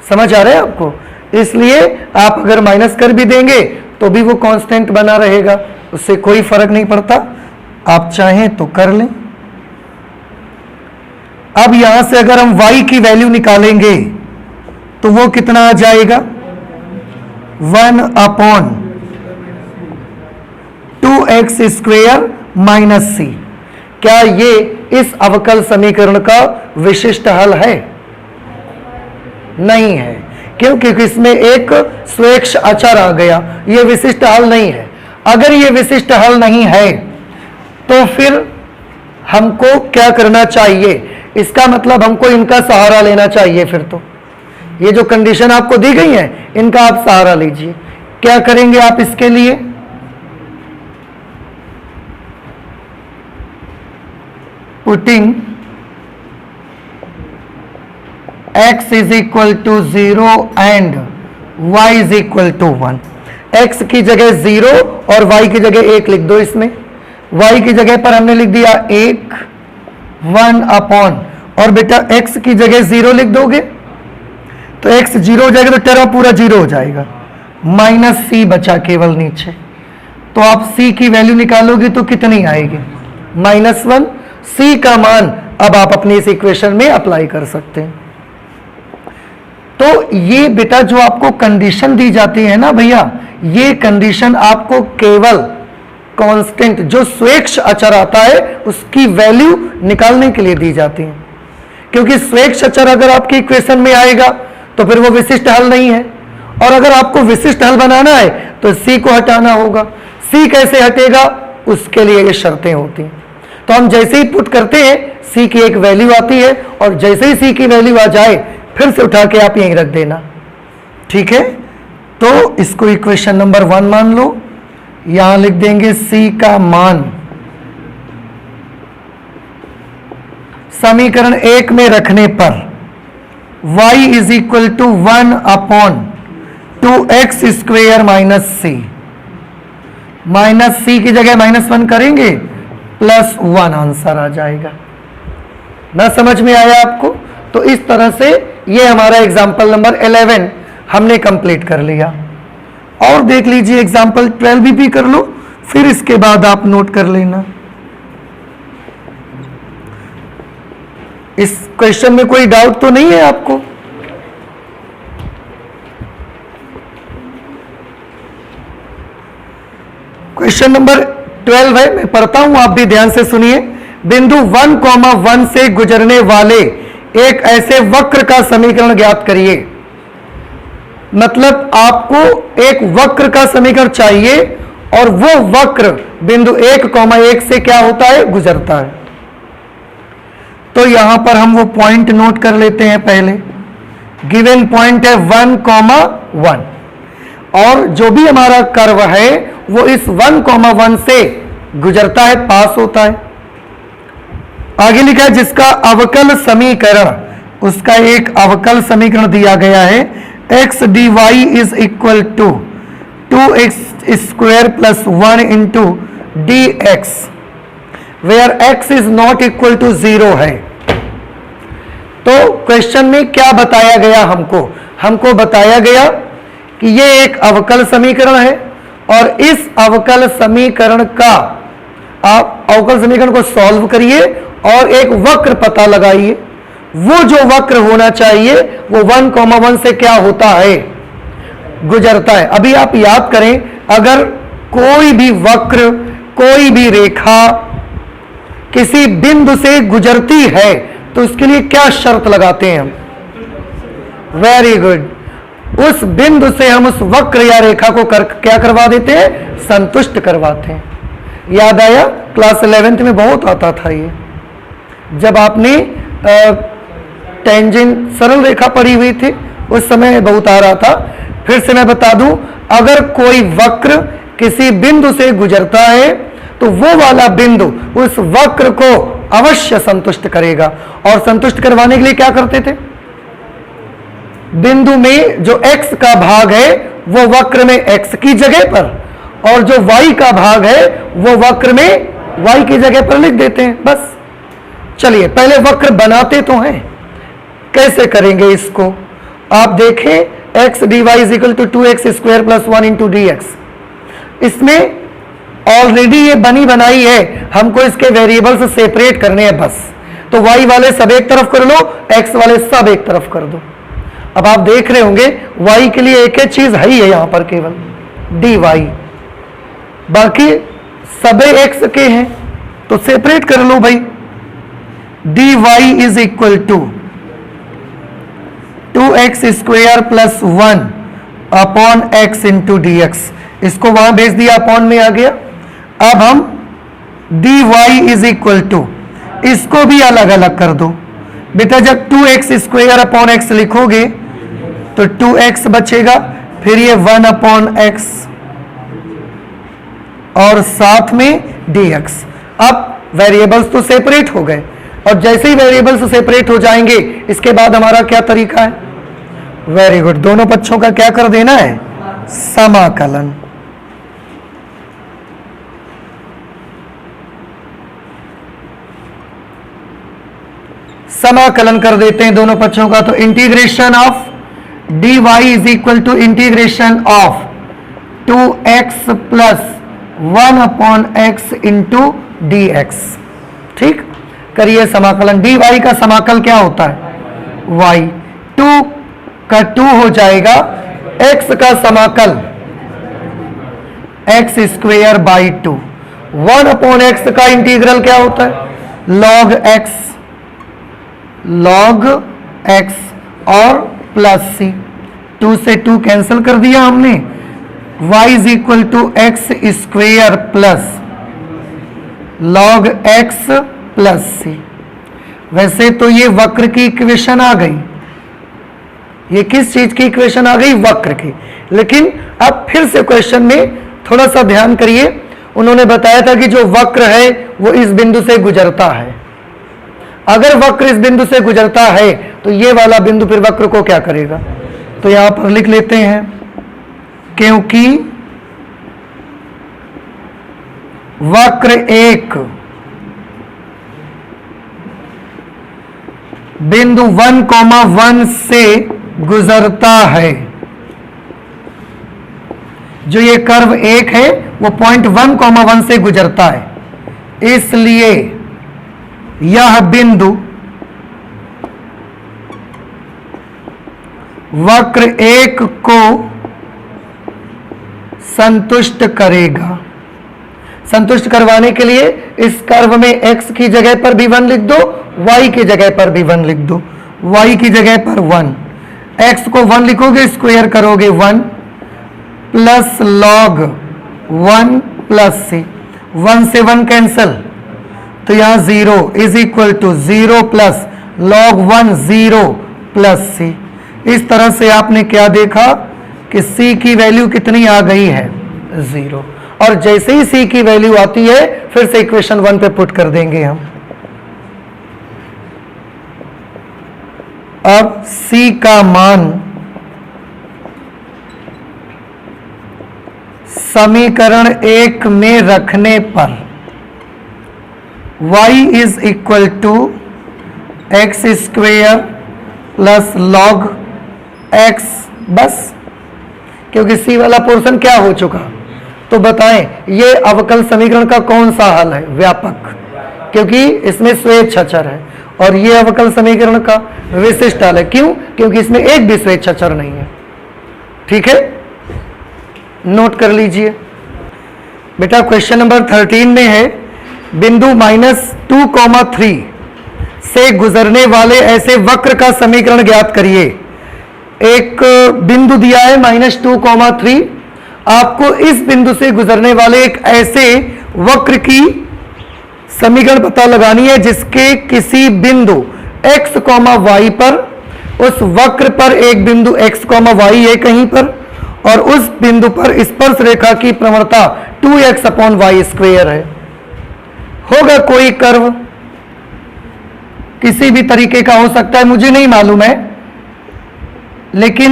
समझ आ रहा है आपको? इसलिए आप अगर माइनस कर भी देंगे तो भी वो कांस्टेंट बना रहेगा, उससे कोई फर्क नहीं पड़ता। आप चाहें तो कर लें। अब यहां से अगर हम y की वैल्यू निकालेंगे तो वो कितना आ जाएगा? 1 अपॉन 2x स्क्वेयर -c। क्या ये इस अवकल समीकरण का विशिष्ट हल है? नहीं है, क्योंकि इसमें एक स्वेच्छ अचर आ गया, ये विशिष्ट हल नहीं है। अगर ये विशिष्ट हल नहीं है तो फिर हमको क्या करना चाहिए? इसका मतलब हमको इनका सहारा लेना चाहिए। फिर तो ये जो कंडीशन आपको दी गई है इनका आप सहारा लीजिए। क्या करेंगे आप इसके लिए? Putting x is equal to 0 and y is equal to 1। x की जगह 0 और y की जगह 1 लिख दो। इसमें y की जगह पर हमने लिख दिया 1 अपॉन, और बेटा x की जगह 0 लिख दोगे तो x 0 हो जाएगा, तो टेरा पूरा 0 हो जाएगा, माइनस c बचा केवल नीचे। तो आप c की वैल्यू निकालोगे तो कितनी आएगी? -1। c का मान अब आप अपनी इस इक्वेशन में अप्लाई कर सकते हैं। तो ये बेटा जो आपको कंडीशन दी जाती है ना भैया, ये कंडीशन आपको केवल कांस्टेंट जो स्वेच्छ अचर आता है उसकी वैल्यू निकालने के लिए दी जाती है। क्योंकि स्वेच्छ अचर अगर आपकी इक्वेशन में आएगा तो फिर वो विशिष्ट हल नहीं है, और अगर आपको विशिष्ट हल बनाना है तो c को हटाना होगा। c कैसे हटेगा उसके लिए ये शर्तें होती हैं। तो हम जैसे ही पुट करते हैं c की एक वैल्यू आती है, और जैसे ही c की वैल्यू आ जाए फिर से उठा के आप यहीं रख देना। ठीक है, तो इसको इक्वेशन नंबर 1 मान लो। यहां लिख देंगे c का मान समीकरण 1 में रखने पर y is equal to 1 upon 2x square minus c। Minus c की जगह -1 करेंगे +1 आंसर आ जाएगा। ना समझ में आया आपको? तो इस तरह से ये हमारा एग्जाम्पल नंबर 11 हमने कंप्लीट कर लिया। और देख लीजिए एग्जाम्पल 12 भी कर लो, फिर इसके बाद आप नोट कर लेना। इस क्वेश्चन में कोई डाउट तो नहीं है आपको? क्वेश्चन नंबर 12 है, मैं पढ़ता हूं, आप भी ध्यान से सुनिए। बिंदु 1,1 से गुजरने वाले एक ऐसे वक्र का समीकरण ज्ञात करिए। मतलब आपको एक वक्र का समीकरण चाहिए और वो वक्र बिंदु 1,1 से क्या होता है? गुजरता है। तो यहां पर हम वो पॉइंट नोट कर लेते हैं। पहले गिवन पॉइंट है 1,1, और जो भी हमारा कर्व है वो इस 1,1 से गुजरता है, पास होता है। आगे लिखा है जिसका अवकल समीकरण, उसका एक अवकल समीकरण दिया गया है, x dy is equal to 2x square plus 1 into dx, where x is not equal to 0 है। तो क्वेश्चन में क्या बताया गया हमको बताया गया कि ये एक अवकल समीकरण है, और इस अवकल समीकरण का आप अवकल समीकरण को सॉल्व करिए और एक वक्र पता लगाइए। वो जो वक्र होना चाहिए वो 1,1 से क्या होता है? गुजरता है। अभी आप याद करें, अगर कोई भी वक्र, कोई भी रेखा किसी बिंदु से गुजरती है तो उसके लिए क्या शर्त लगाते हैं हम? वेरी गुड, उस बिंदु से हम उस वक्र या रेखा को क्या करवा देते हैं? संतुष्ट करवाते हैं। याद आया? क्लास 11th में बहुत आता था ये, जब आपने टेंजेंट सरल रेखा पढ़ी हुई थी उस समय बहुत आ रहा था। फिर से मैं बता दूं, अगर कोई वक्र किसी बिंदु से गुजरता है तो वो वाला बिंदु उस वक्र को अवश्य संतुष्ट करेगा। और संतुष्ट करवाने के लिए क्या करते थे? बिंदु में जो x का भाग है वो वक्र में x की जगह पर, और जो y का भाग है वो वक्र में y की जगह पर लिख देते हैं। बस चलिए पहले वक्र बनाते तो हैं, कैसे करेंगे इसको? आप देखें x dy is equal to 2x square plus 1 into dx। इसमें ऑलरेडी ये बनी बनाई है, हमको इसके वेरिएबल्स सेपरेट करने हैं बस। तो y वाले सब एक तरफ कर लो, x वाले सब एक तरफ कर दो। अब आप देख रहे होंगे y के लिए एक ही चीज है ही है यहां पर, केवल dy, बाकी सबे x के हैं तो सेपरेट कर लो भाई। dy is equal to 2x square plus 1 upon x into dx। इसको वहां भेज दिया, अपॉन में आ गया। अब हम dy इज इक्वल टू, इसको भी अलग अलग कर दो, बेटा जब 2x² अपॉन x लिखोगे तो 2x बचेगा, फिर ये 1/x और साथ में dx। अब वेरिएबल्स तो सेपरेट हो गए, और जैसे ही वेरिएबल्स सेपरेट हो जाएंगे इसके बाद हमारा क्या तरीका है? वेरी गुड, दोनों पक्षों का क्या कर देना है? समाकलन। समाकलन कर देते हैं दोनों पक्षों का। तो integration of dy is equal to integration of 2x plus 1/x into dx। ठीक, करिए समाकलन। dy का समाकल क्या होता है? y। 2 का 2 हो जाएगा, x का समाकल x² बाई 2। 1/x का इंटीग्रल क्या होता है? log x और प्लस c। 2 से 2 कैंसिल कर दिया हमने। y is equal to x² plus log x plus c। वैसे तो ये वक्र की इक्वेशन आ गई। ये किस चीज की इक्वेशन आ गई? वक्र की। लेकिन अब फिर से क्वेश्चन में थोड़ा सा ध्यान करिए। उन्होंने बताया था कि जो वक्र है वो इस बिंदु से गुजरता है। अगर वक्र इस बिंदु से गुजरता है तो ये वाला बिंदु फिर वक्र को क्या करेगा? तो यहां पर लिख लेते हैं, क्योंकि वक्र एक बिंदु 1,1 से गुजरता है। जो ये कर्व एक है वो पॉइंट 1,1 से गुजरता है, इसलिए यह बिंदु वक्र एक को संतुष्ट करेगा। संतुष्ट करवाने के लिए इस कर्व में x की जगह पर भी 1 लिख दो, y की जगह पर भी 1 लिख दो। y की जगह पर 1, x को 1 लिखोगे, स्क्वायर करोगे 1 प्लस log 1 प्लस c। 1 से 1 कैंसल, तो यहां 0 is equal to 0 plus log 1 0 plus c। इस तरह से आपने क्या देखा कि c की वैल्यू कितनी आ गई है? 0। और जैसे ही c की वैल्यू आती है फिर से इक्वेशन 1 पे पुट कर देंगे हम। अब c का मान समीकरण 1 में रखने पर y is equal to x² plus log x, बस। क्योंकि c वाला पोर्शन क्या हो चुका? तो बताएं ये अवकल समीकरण का कौन सा हल है? व्यापक, क्योंकि इसमें स्वेच्छाचर है। और ये अवकल समीकरण का विशिष्ट हल है। क्यों? क्योंकि इसमें एक भी स्वेच्छाचर नहीं है। ठीक है, नोट कर लीजिए बेटा। क्वेश्चन नंबर 13 में है, बिंदु -2,3 से गुजरने वाले ऐसे वक्र का समीकरण ज्ञात करिए। एक बिंदु दिया है -2,3। आपको इस बिंदु से गुजरने वाले एक ऐसे वक्र की समीकरण पता लगानी है जिसके किसी बिंदु x, y पर, उस वक्र पर एक बिंदु x, y है कहीं पर, और उस बिंदु पर स्पर्श रेखा की प्रवणता 2x/y² है। होगा कोई कर्व, किसी भी तरीके का हो सकता है, मुझे नहीं मालूम है, लेकिन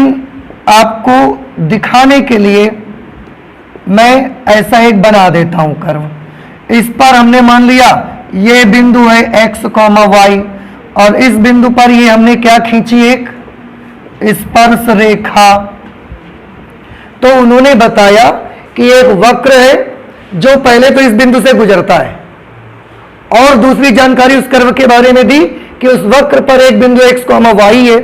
आपको दिखाने के लिए मैं ऐसा एक बना देता हूं कर्व। इस पर हमने मान लिया ये बिंदु है x, y, और इस बिंदु पर ये हमने क्या खींची? एक स्पर्श रेखा। तो उन्होंने बताया कि एक वक्र है जो पहले तो इस बिंदु से गुजरता है, और दूसरी जानकारी उस कर्व के बारे में दी कि उस वक्र पर एक बिंदु x, y है।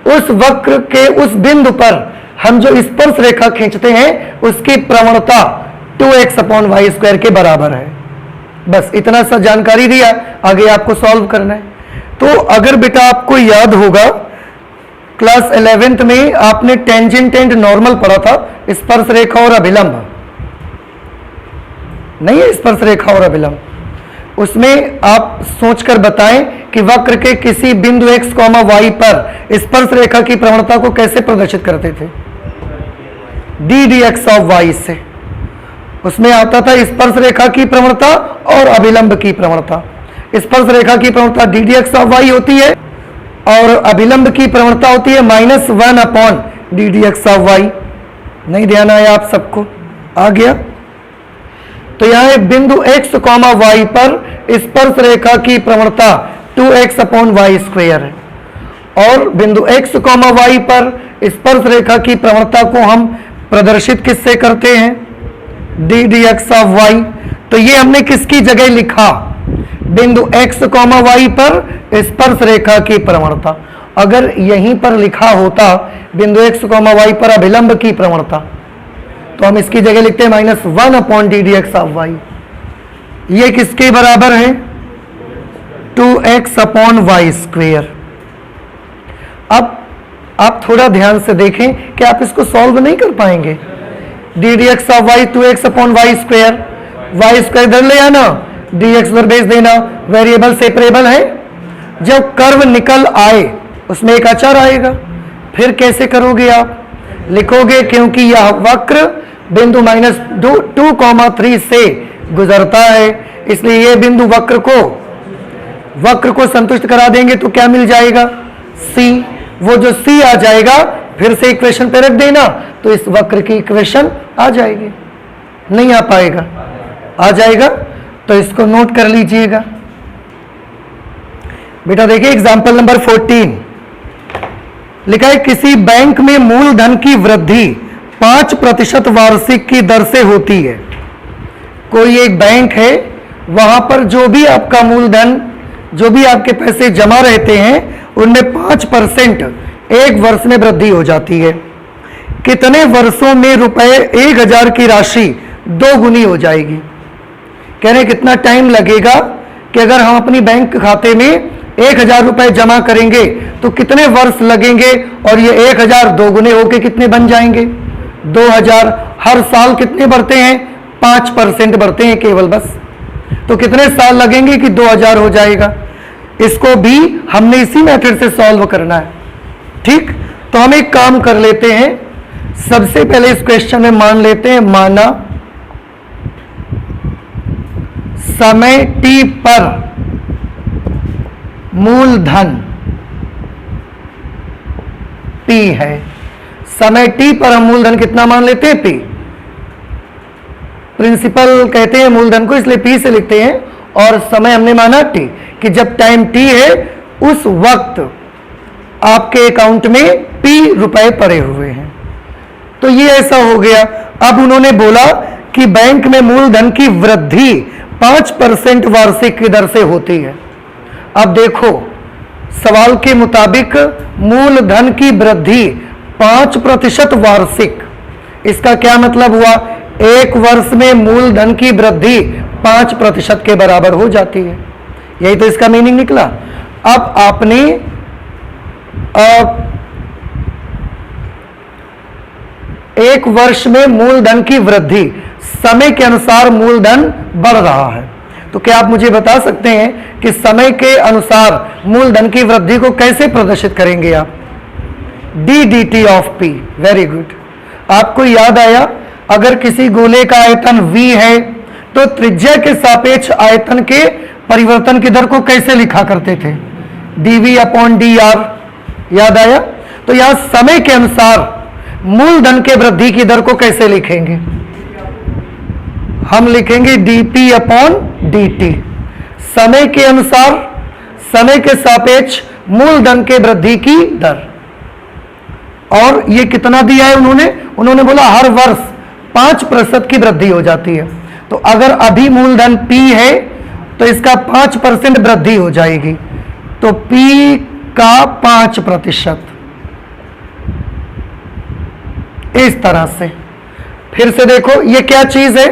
उस वक्र के उस बिंदु पर हम जो स्पर्श रेखा खींचते हैं उसकी प्रवणता 2x/y² के बराबर है। बस इतना सा जानकारी दिया, आगे आपको सॉल्व करना है। तो अगर बेटा आपको याद होगा क्लास 11th में आपने टेंजेंट एंड नॉर्मल पढ़ा था, स्पर्श रेखा और अभिलंब, नहीं है स्पर्श रेखा और अभिलंब। उसमें आप सोचकर बताएं कि वक्र के किसी बिंदु x, y पर स्पर्श रेखा की प्रवणता को कैसे प्रदर्शित करते थे। D d x of y से उसमें आता था स्पर्श रेखा की प्रवणता और अभिलंब की प्रवणता। स्पर्श रेखा की प्रवणता d d x of y होती है और अभिलंब की प्रवणता होती है -1 upon d d x of y. नहीं ध्यान आया आप सबको? आ गया? तो यहां एक बिंदु x, y पर स्पर्श रेखा की प्रवणता 2x अपॉन वाई स्क्वायर है और बिंदु x, y पर स्पर्श रेखा की प्रवणता को हम प्रदर्शित किससे करते हैं? D d x of y. तो ये हमने किसकी जगह लिखा? बिंदु x, y पर स्पर्श रेखा की प्रवणता। अगर यहीं पर लिखा होता बिंदु x, y पर अभिलंब की प्रवणता, तो हम इसकी जगह लिखते हैं -1 upon d d x of y. ये किसके बराबर है? 2x upon Y square. अब आप थोड़ा ध्यान से देखें कि आप इसको सॉल्व नहीं कर पाएंगे। D d x of y 2x upon y square इधर ले आना, डी एक्स उधर भेज देना। वेरिएबल सेपरेबल है। जब कर्व निकल आए उसमें एक अचर आएगा, फिर कैसे करोगे आप? लिखोगे क्योंकि यह वक्र बिंदु -2,3 से गुजरता है, इसलिए यह बिंदु वक्र को संतुष्ट करा देंगे तो क्या मिल जाएगा? C। वो जो C आ जाएगा फिर से इक्वेशन पे रख देना तो इस वक्र की इक्वेशन आ जाएगी। नहीं आ पाएगा? आ जाएगा। तो इसको नोट कर लीजिएगा बेटा। देखिए एग्जांपल नंबर 14 लिखा है, किसी बैंक में मूलधन की वृद्धि 5% वार्षिक की दर से होती है। कोई एक बैंक है, वहां पर जो भी आपका मूलधन, जो भी आपके पैसे जमा रहते हैं उनमें 5% एक वर्ष में वृद्धि हो जाती है। कितने वर्षों में रुपए 1000 की राशि 2 गुनी हो जाएगी? कह रहे कितना टाइम लगेगा कि अगर हम अपनी बैंक खाते में 1000 रुपए जमा करेंगे तो कितने वर्ष लगेंगे और ये 1000 2 गुने होके कितने बन जाएंगे? 2000। हर साल कितने बढ़ते हैं? 5% बढ़ते हैं केवल, बस। तो कितने साल लगेंगे कि 2000 हो जाएगा? इसको भी हमने इसी मेथड से सॉल्व करना है। ठीक, तो हम एक काम कर लेते हैं। सबसे पहले इस क्वेश्चन में मान लेते हैं, माना समय t पर मूलधन P है। समय t पर हम मूलधन कितना मान लेते हैं? P। प्रिंसिपल कहते हैं मूलधन को, इसलिए P से लिखते हैं। और समय हमने माना t, कि जब टाइम t है उस वक्त आपके अकाउंट में P रुपए पड़े हुए हैं। तो ये ऐसा हो गया। अब उन्होंने बोला कि बैंक में मूलधन की वृद्धि 5% वार्षिक की दर से होती है। अब देखो सवाल के मुताबिक मूलधन की वृद्धि 5% वार्षिक, इसका क्या मतलब हुआ? एक वर्ष में मूलधन की वृद्धि 5% के बराबर हो जाती है। यही तो इसका मीनिंग निकला। अब आपने एक वर्ष में मूलधन की वृद्धि, समय के अनुसार मूलधन बढ़ रहा है, तो क्या आप मुझे बता सकते हैं कि समय के अनुसार मूलधन की वृद्धि को कैसे प्रदर्शित करेंगे आप? D D T of P. Very good. आपको याद आया, अगर किसी गोले का आयतन v है तो त्रिज्या के सापेक्ष आयतन के परिवर्तन की दर को कैसे लिखा करते थे? dv upon dr। याद आया? तो यहां समय के अनुसार मूलधन के वृद्धि की दर को कैसे लिखेंगे? हम लिखेंगे dp अपॉन dt। समय के अनुसार, समय के सापेक्ष मूलधन के वृद्धि की दर। और ये कितना दिया है उन्होंने बोला हर वर्ष 5% की वृद्धि हो जाती है। तो अगर अभी मूलधन P है तो इसका 5% वृद्धि हो जाएगी, तो P का 5%। इस तरह से फिर से देखो ये क्या चीज है?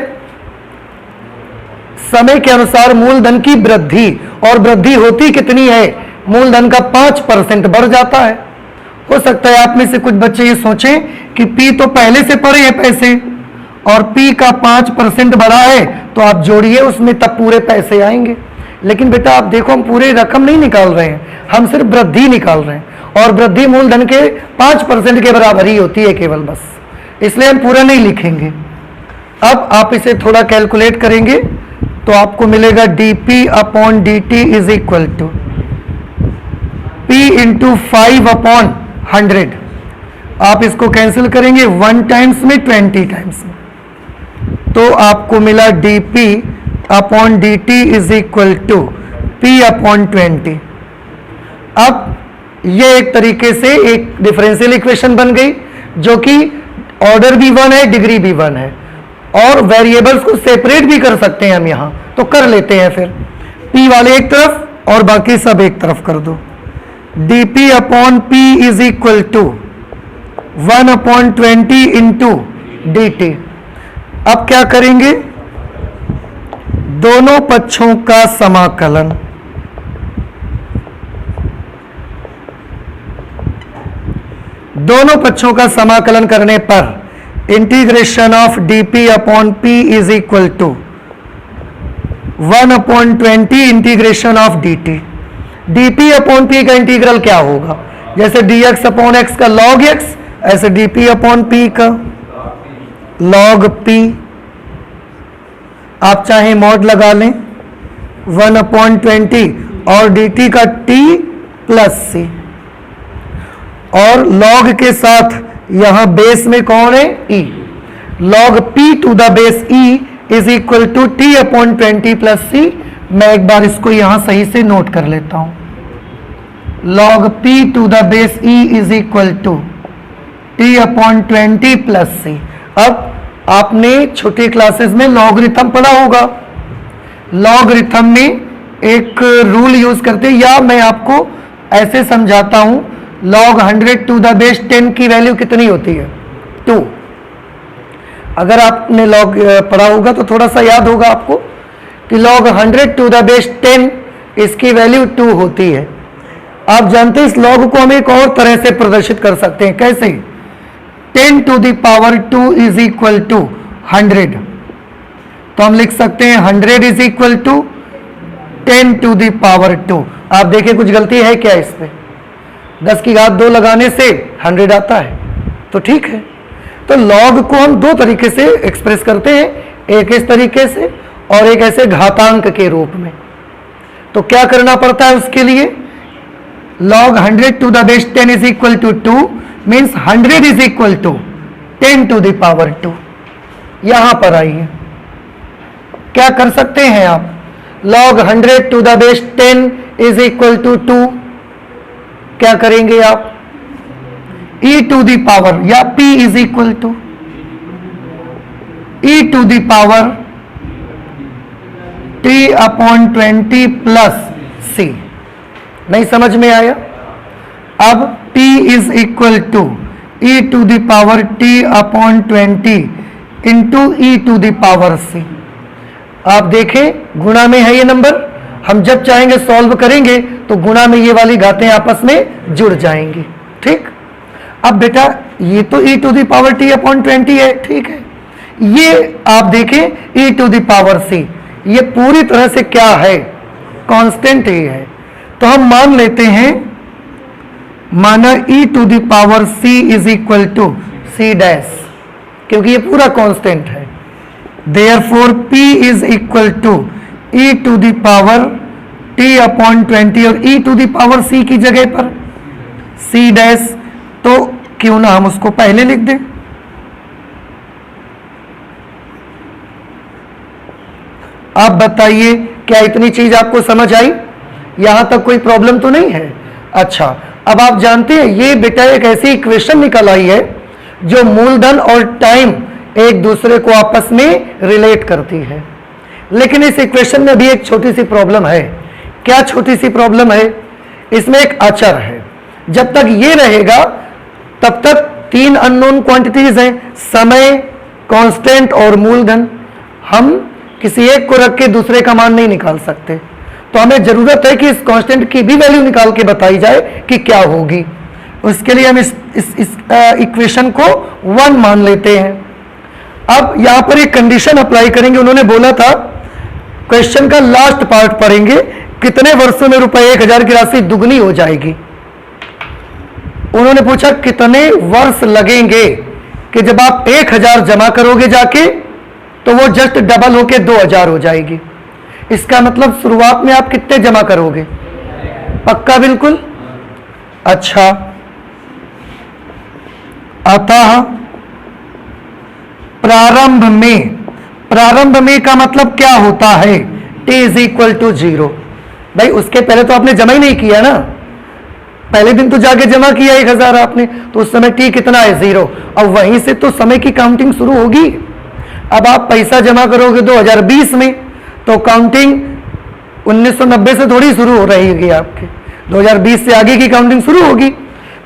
समय के अनुसार मूलधन की वृद्धि, और वृद्धि होती कितनी है? मूलधन का 5% बढ़ जाता है। हो सकता है आप में से कुछ बच्चे ये सोचें कि P तो पहले से पड़े हैं पैसे और P का 5% बढ़ा है, तो आप जोड़िए उसमें तब पूरे पैसे आएंगे। लेकिन बेटा आप देखो हम पूरे रकम नहीं निकाल रहे हैं, हम सिर्फ वृद्धि निकाल रहे हैं और वृद्धि मूलधन के 5% के बराबर ही होती है केवल, बस इसलिए हम पूरा नहीं लिखेंगे। अब आप इसे थोड़ा कैलकुलेट करेंगे तो आपको मिलेगा dp upon dt is equal to p into 5/100। आप इसको कैंसिल करेंगे 1 टाइम्स में 20 टाइम्स में, तो आपको मिला dp upon dt is equal to p upon 20। अब ये एक तरीके से एक डिफरेंशियल इक्वेशन बन गई जो कि ऑर्डर भी 1 है, डिग्री भी 1 है, और वेरिएबल्स को सेपरेट भी कर सकते हैं हम यहां, तो कर लेते हैं। फिर p वाले एक तरफ और बाकी सब एक तरफ कर दो। dp upon p is equal to 1/20 into dt। अब क्या करेंगे, दोनों पक्षों का समाकलन, दोनों पक्षों का समाकलन करने पर integration of dp upon p is equal to 1/20 integration of dt। dp upon p का इंटीग्रल क्या होगा, जैसे dx अपॉन x का log x, ऐसे dp अपॉन p का log p। आप चाहे मॉड लगा लें 1/20 और dt का t प्लस c, और log के साथ यहां बेस में कौन है, e। log p to the base e is equal to t upon 20 plus c। मैं एक बार इसको यहां सही से नोट कर लेता हूं, log p to the base e is equal to t upon 20 plus c। अब आपने छोटी क्लासेस में लॉगरिथम पढ़ा होगा, लॉगरिथम में एक रूल यूज करते हैं, या मैं आपको ऐसे समझाता हूं, log 100 टू द बेस 10 की वैल्यू कितनी होती है, 2। अगर आपने लॉग पढ़ा होगा तो थोड़ा सा याद होगा आपको कि log 100 टू द बेस 10 इसकी वैल्यू 2 होती है। आप जानते हैं इस लॉग को हम एक और तरह से प्रदर्शित कर सकते हैं, कैसे, 10 to the power 2 is equal to 100। तो हम लिख सकते हैं 100 is equal to 10 to the power 2। आप देखिए कुछ गलती है क्या इसमें, 10 की घात 2 लगाने से 100 आता है, तो ठीक है। तो लॉग को हम दो तरीके से एक्सप्रेस करते हैं, एक इस तरीके से और एक ऐसे घातांक के रूप में। तो क्या करना पड़ता है उसके लिए, log 100 to the base 10 is equal to 2 means 100 is equal to 10 to the power 2। यहां पर आइए, क्या कर सकते हैं आप, log 100 to the base 10 is equal to 2, क्या करेंगे आप, e टू द पावर या p is equal to e to the power t upon 20 plus c। नहीं समझ में आया, अब p is equal to e to the power t upon 20 into e to the power c। आप देखें गुणा में है ये नंबर, हम जब चाहेंगे सॉल्व करेंगे तो गुणा में ये वाली घातें आपस में जुड़ जाएंगी, ठीक। अब बेटा ये तो e to the power t upon 20 है, ठीक है। ये आप देखें e to the power c, ये पूरी तरह से क्या है, कांस्टेंट ही है। तो हम मान लेते हैं, माना e to the power c is equal to c dash, क्योंकि ये पूरा कांस्टेंट है। Therefore p is equal to e to the power t upon 20, और e to the power c की जगह पर c डैश, तो क्यों ना हम उसको पहले लिख दें। आप बताइए क्या इतनी चीज आपको समझ आई, यहां तक कोई प्रॉब्लम तो नहीं है। अच्छा, अब आप जानते हैं ये बेटा एक ऐसी इक्वेशन निकल आई है जो मूलधन और टाइम एक दूसरे को आपस में रिलेट करती है, लेकिन इस इक्वेशन में भी एक छोटी सी प्रॉब्लम है। क्या छोटी सी प्रॉब्लम है, इसमें एक अचर है, जब तक ये रहेगा तब तक 3 अननोन क्वांटिटीज हैं, समय, कांस्टेंट और मूलधन। हम किसी एक को रख के दूसरे का मान नहीं निकाल सकते, तो हमें जरूरत है कि इस कांस्टेंट की भी वैल्यू निकाल के बताई जाए कि क्या होगी। उसके लिए हम इस इक्वेशन को 1 मान लेते हैं। अब यहां पर एक कंडीशन अप्लाई करेंगे, उन्होंने बोला था क्वेश्चन का लास्ट पार्ट पढ़ेंगे, कितने वर्षों में रुपए 1000 की राशि दुगनी हो जाएगी। उन्होंने पूछा कितने वर्ष लगेंगे कि जब आप 1000 जमा करोगे जाके तो वो जस्ट डबल होके 2000 हो जाएगी। इसका मतलब शुरुआत में आप कितने जमा करोगे? पक्का बिल्कुल। अच्छा, अतः प्रारंभ में का मतलब क्या होता है? t is equal to 0। भाई उसके पहले तो आपने जमा ही नहीं किया ना, पहले दिन तो जाके जमा किया 1000 आपने, तो उस समय t कितना है? 0। और वहीं से तो समय की काउंटिंग शुरू होगी। अब आप पैसा जमा करोगे 2020 में तो काउंटिंग 1990 से थोड़ी शुरू हो रही होगी, आपके 2020 से आगे की काउंटिंग शुरू होगी।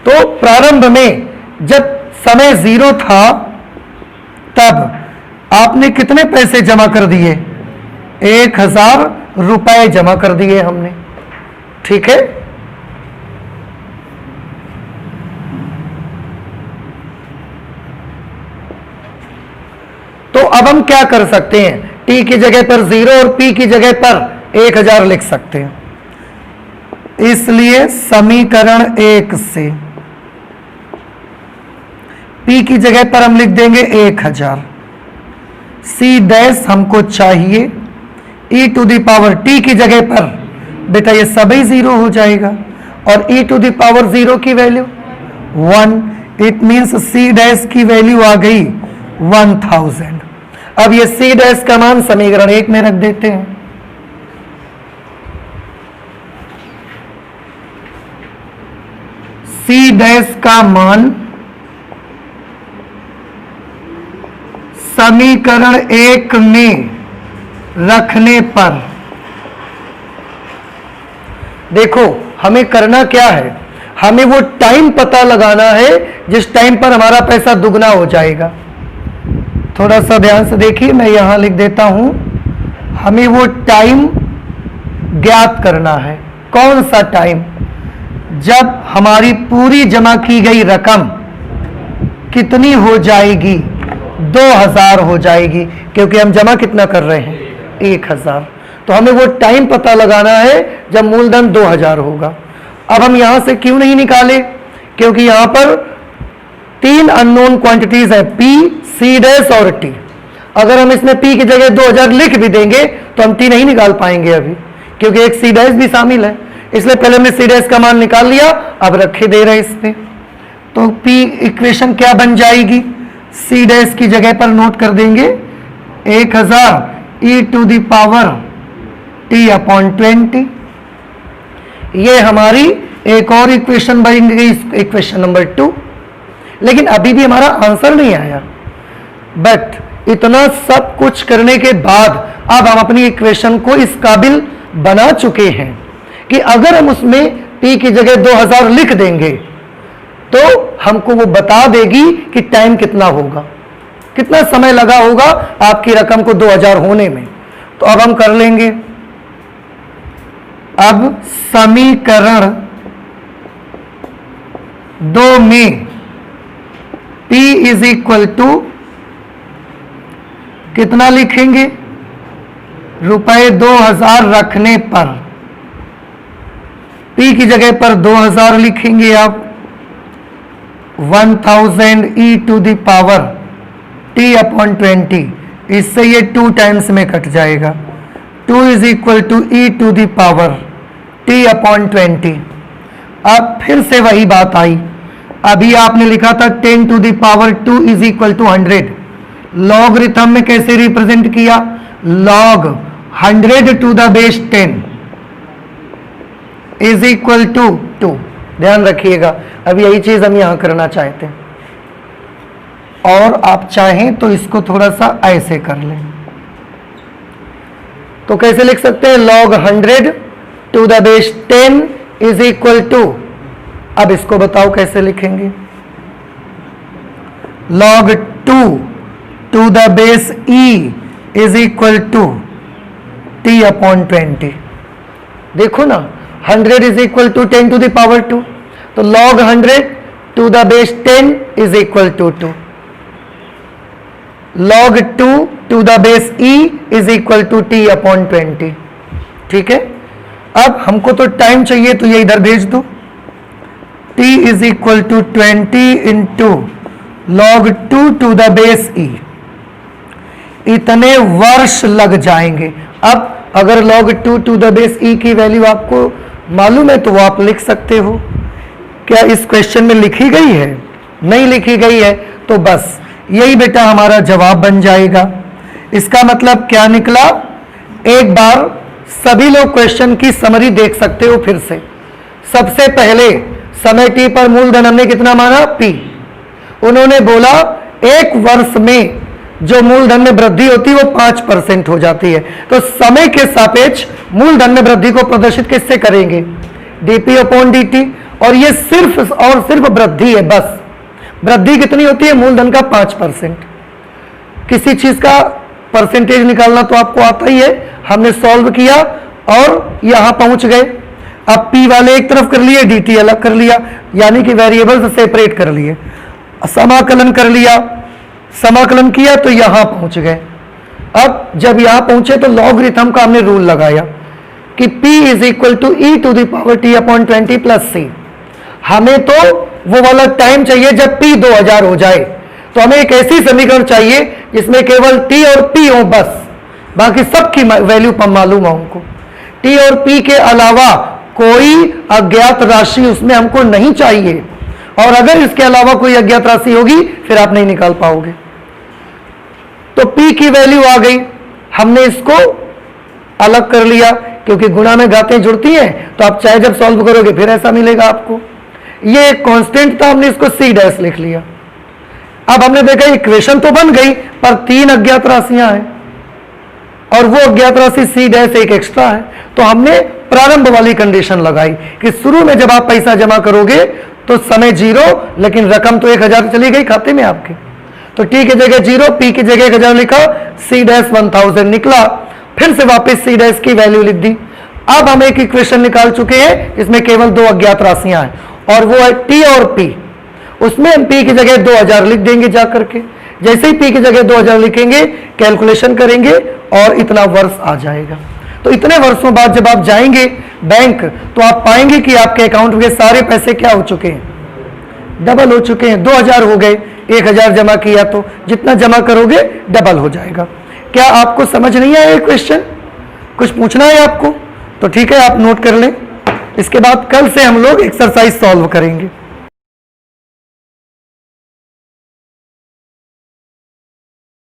तो प्रारंभ में जब समय 0 था तब आपने कितने पैसे जमा कर दिए? 1000 रुपए जमा कर दिए हमने, ठीक है। तो अब हम क्या कर सकते हैं? t की जगह पर 0 और p की जगह पर 1000 लिख सकते हैं। इसलिए समीकरण 1 से p की जगह पर हम लिख देंगे 1000। c डैश हमको चाहिए, e to the power t की जगह पर बेटा ये सभी 0 हो जाएगा और e टू द पावर 0 की value 1। It means c dash की वैल्यू आ गई 1000। अब ये c डैश का मान समीकरण 1 में रख देते हैं। c डैश का मान समीकरण 1 में रखने पर देखो हमें करना क्या है, हमें वो टाइम पता लगाना है जिस टाइम पर हमारा पैसा दुगना हो जाएगा। थोड़ा सा ध्यान से देखिए, मैं यहां लिख देता हूं, हमें वो टाइम ज्ञात करना है। कौन सा टाइम? जब हमारी पूरी जमा की गई रकम कितनी हो जाएगी? 2000 हो जाएगी, क्योंकि हम जमा कितना कर रहे हैं? 1000। तो हमें वो टाइम पता लगाना है जब मूलधन 2000 होगा। अब हम यहां से क्यों नहीं निकाले? क्योंकि यहां पर 3 अननोन क्वांटिटीज है, p, c डैश और t। अगर हम इसमें p की जगह 2000 लिख भी देंगे तो हम t नहीं निकाल पाएंगे अभी, क्योंकि एक c डैश भी शामिल है। इसलिए पहले हमने c डैश का मान निकाल लिया, अब रखे दे रहे इसमें। तो p इक्वेशन क्या बन जाएगी? c डैश की जगह पर नोट कर देंगे 1000 e to the power t upon 20। ये हमारी एक और इक्वेशन बन गई, इक्वेशन नंबर 2। लेकिन अभी भी हमारा आंसर नहीं आया। बट इतना सब कुछ करने के बाद अब हम अपनी इक्वेशन को इस काबिल बना चुके हैं कि अगर हम उसमें p की जगह 2000 लिख देंगे तो हमको वो बता देगी कि टाइम कितना होगा, कितना समय लगा होगा आपकी रकम को 2000 होने में। तो अब हम कर लेंगे। अब समीकरण 2 में p इज इक्वल टू कितना लिखेंगे? रुपए 2000 रखने पर p की जगह पर 2000 लिखेंगे आप 1000 e to the power t upon 20। इससे ये 2 टाइम्स में कट जाएगा। 2 is equal to e to the power t upon 20। अब फिर से वही बात आई, अभी आपने लिखा था 10 to the power 2 is equal to 100। Logarithm में कैसे रिप्रेजेंट किया? Log 100 to the base 10 is equal to 2। ध्यान रखिएगा, अब यही चीज हम यहां करना चाहते हैं। और आप चाहें तो इसको थोड़ा सा ऐसे कर लें। तो कैसे लिख सकते हैं? log 100 to the base 10 is equal to, अब इसको बताओ कैसे लिखेंगे? log 2 to the base e is equal to t upon 20। देखो ना, 100 is equal to 10 to the power 2, तो log 100 to the base 10 is equal to 2। log 2 to the base e is equal to t upon 20। ठीक है, अब हमको तो time चाहिए तो ये इधर भेज दो, t is equal to 20 into log 2 to the base e. इतने वर्ष लग जाएंगे। अब अगर log 2 to the base e की वैल्यू आपको मालूम है तो वो आप लिख सकते हो। क्या इस क्वेश्चन में लिखी गई है? नहीं लिखी गई है तो बस यही बेटा हमारा जवाब बन जाएगा। इसका मतलब क्या निकला? एक बार सभी लोग क्वेश्चन की समरी देख सकते हो फिर से। सबसे पहले समय t पर मूलधन हमने कितना माना? p। उन्होंने बोला एक वर्ष में जो मूलधन में वृद्धि होती है वो 5% हो जाती है। तो समय के सापेक्ष मूलधन में वृद्धि को प्रदर्शित किससे करेंगे? dp upon dt। और ये सिर्फ और सिर्फ वृद्धि है, बस। वृद्धि कितनी होती है? मूलधन का 5%। किसी चीज का परसेंटेज निकालना तो आपको आता ही है। हमने सॉल्व किया और यहां पहुंच गए। अब p वाले एक तरफ कर लिए, dt अलग कर लिया, यानी कि वेरिएबल से सेपरेट कर लिए। समाकलन कर लिया, समाकलन किया तो यहां पहुंच गए। अब जब यहां पहुंचे तो लॉगरिथम का हमने रूल लगाया कि p is equal to e to the power t upon 20 plus c। हमें तो वो वाला टाइम चाहिए जब p 2000 हो जाए। तो हमें एक ऐसी समीकरण चाहिए जिसमें केवल t और p हो, बस। बाकी सबकी वैल्यू मालूम है हमको। t और p के अलावा कोई अज्ञात राशि उसमें हमको नहीं चाहिए। और अगर इसके अलावा कोई अज्ञात राशि होगी फिर आप नहीं निकाल पाओगे। तो p की वैल्यू आ गई, हमने इसको अलग कर लिया क्योंकि गुणा में घातें जुड़ती हैं। तो आप चाहे जब सॉल्व करोगे फिर ऐसा मिलेगा आपको। ये एक कांस्टेंट था, हमने इसको c डैश लिख लिया। अब हमने देखा इक्वेशन तो बन गई पर 3 अज्ञात राशियां हैं और वो अज्ञात राशि c डैश एक एक्स्ट्रा है। तो हमने प्रारंभ वाली कंडीशन लगाई कि शुरू में जब आप पैसा जमा करोगे तो समय 0, लेकिन रकम तो 1000 चली गई खाते में आपके। तो t की जगह 0, p की जगह 1000 लिखा, c डैश 1000 निकला। फिर से वापस c डैश की वैल्यू लिख दी। अब हम एक इक्वेशन निकाल चुके हैं इसमें केवल 2 अज्ञात राशियां हैं और वो है t और p। उसमें हम p की जगह 2000 लिख देंगे जा करके। जैसे ही p की जगह 2000 लिखेंगे कैलकुलेशन करेंगे और इतना वर्ष आ जाएगा। तो इतने वर्षों बाद जब आप जाएंगे बैंक तो आप पाएंगे कि आपके अकाउंट में सारे पैसे क्या हो चुके हैं? डबल हो चुके हैं। 2000 हो गए, 1000 जमा किया तो जितना जमा करोगे डबल हो जाएगा। क्या आपको समझ नहीं आया ये क्वेश्चन? कुछ पूछना है आपको? तो ठीक है, आप नोट कर लें। इसके बाद कल से हम लोग एक्सरसाइज सॉल्व करेंगे।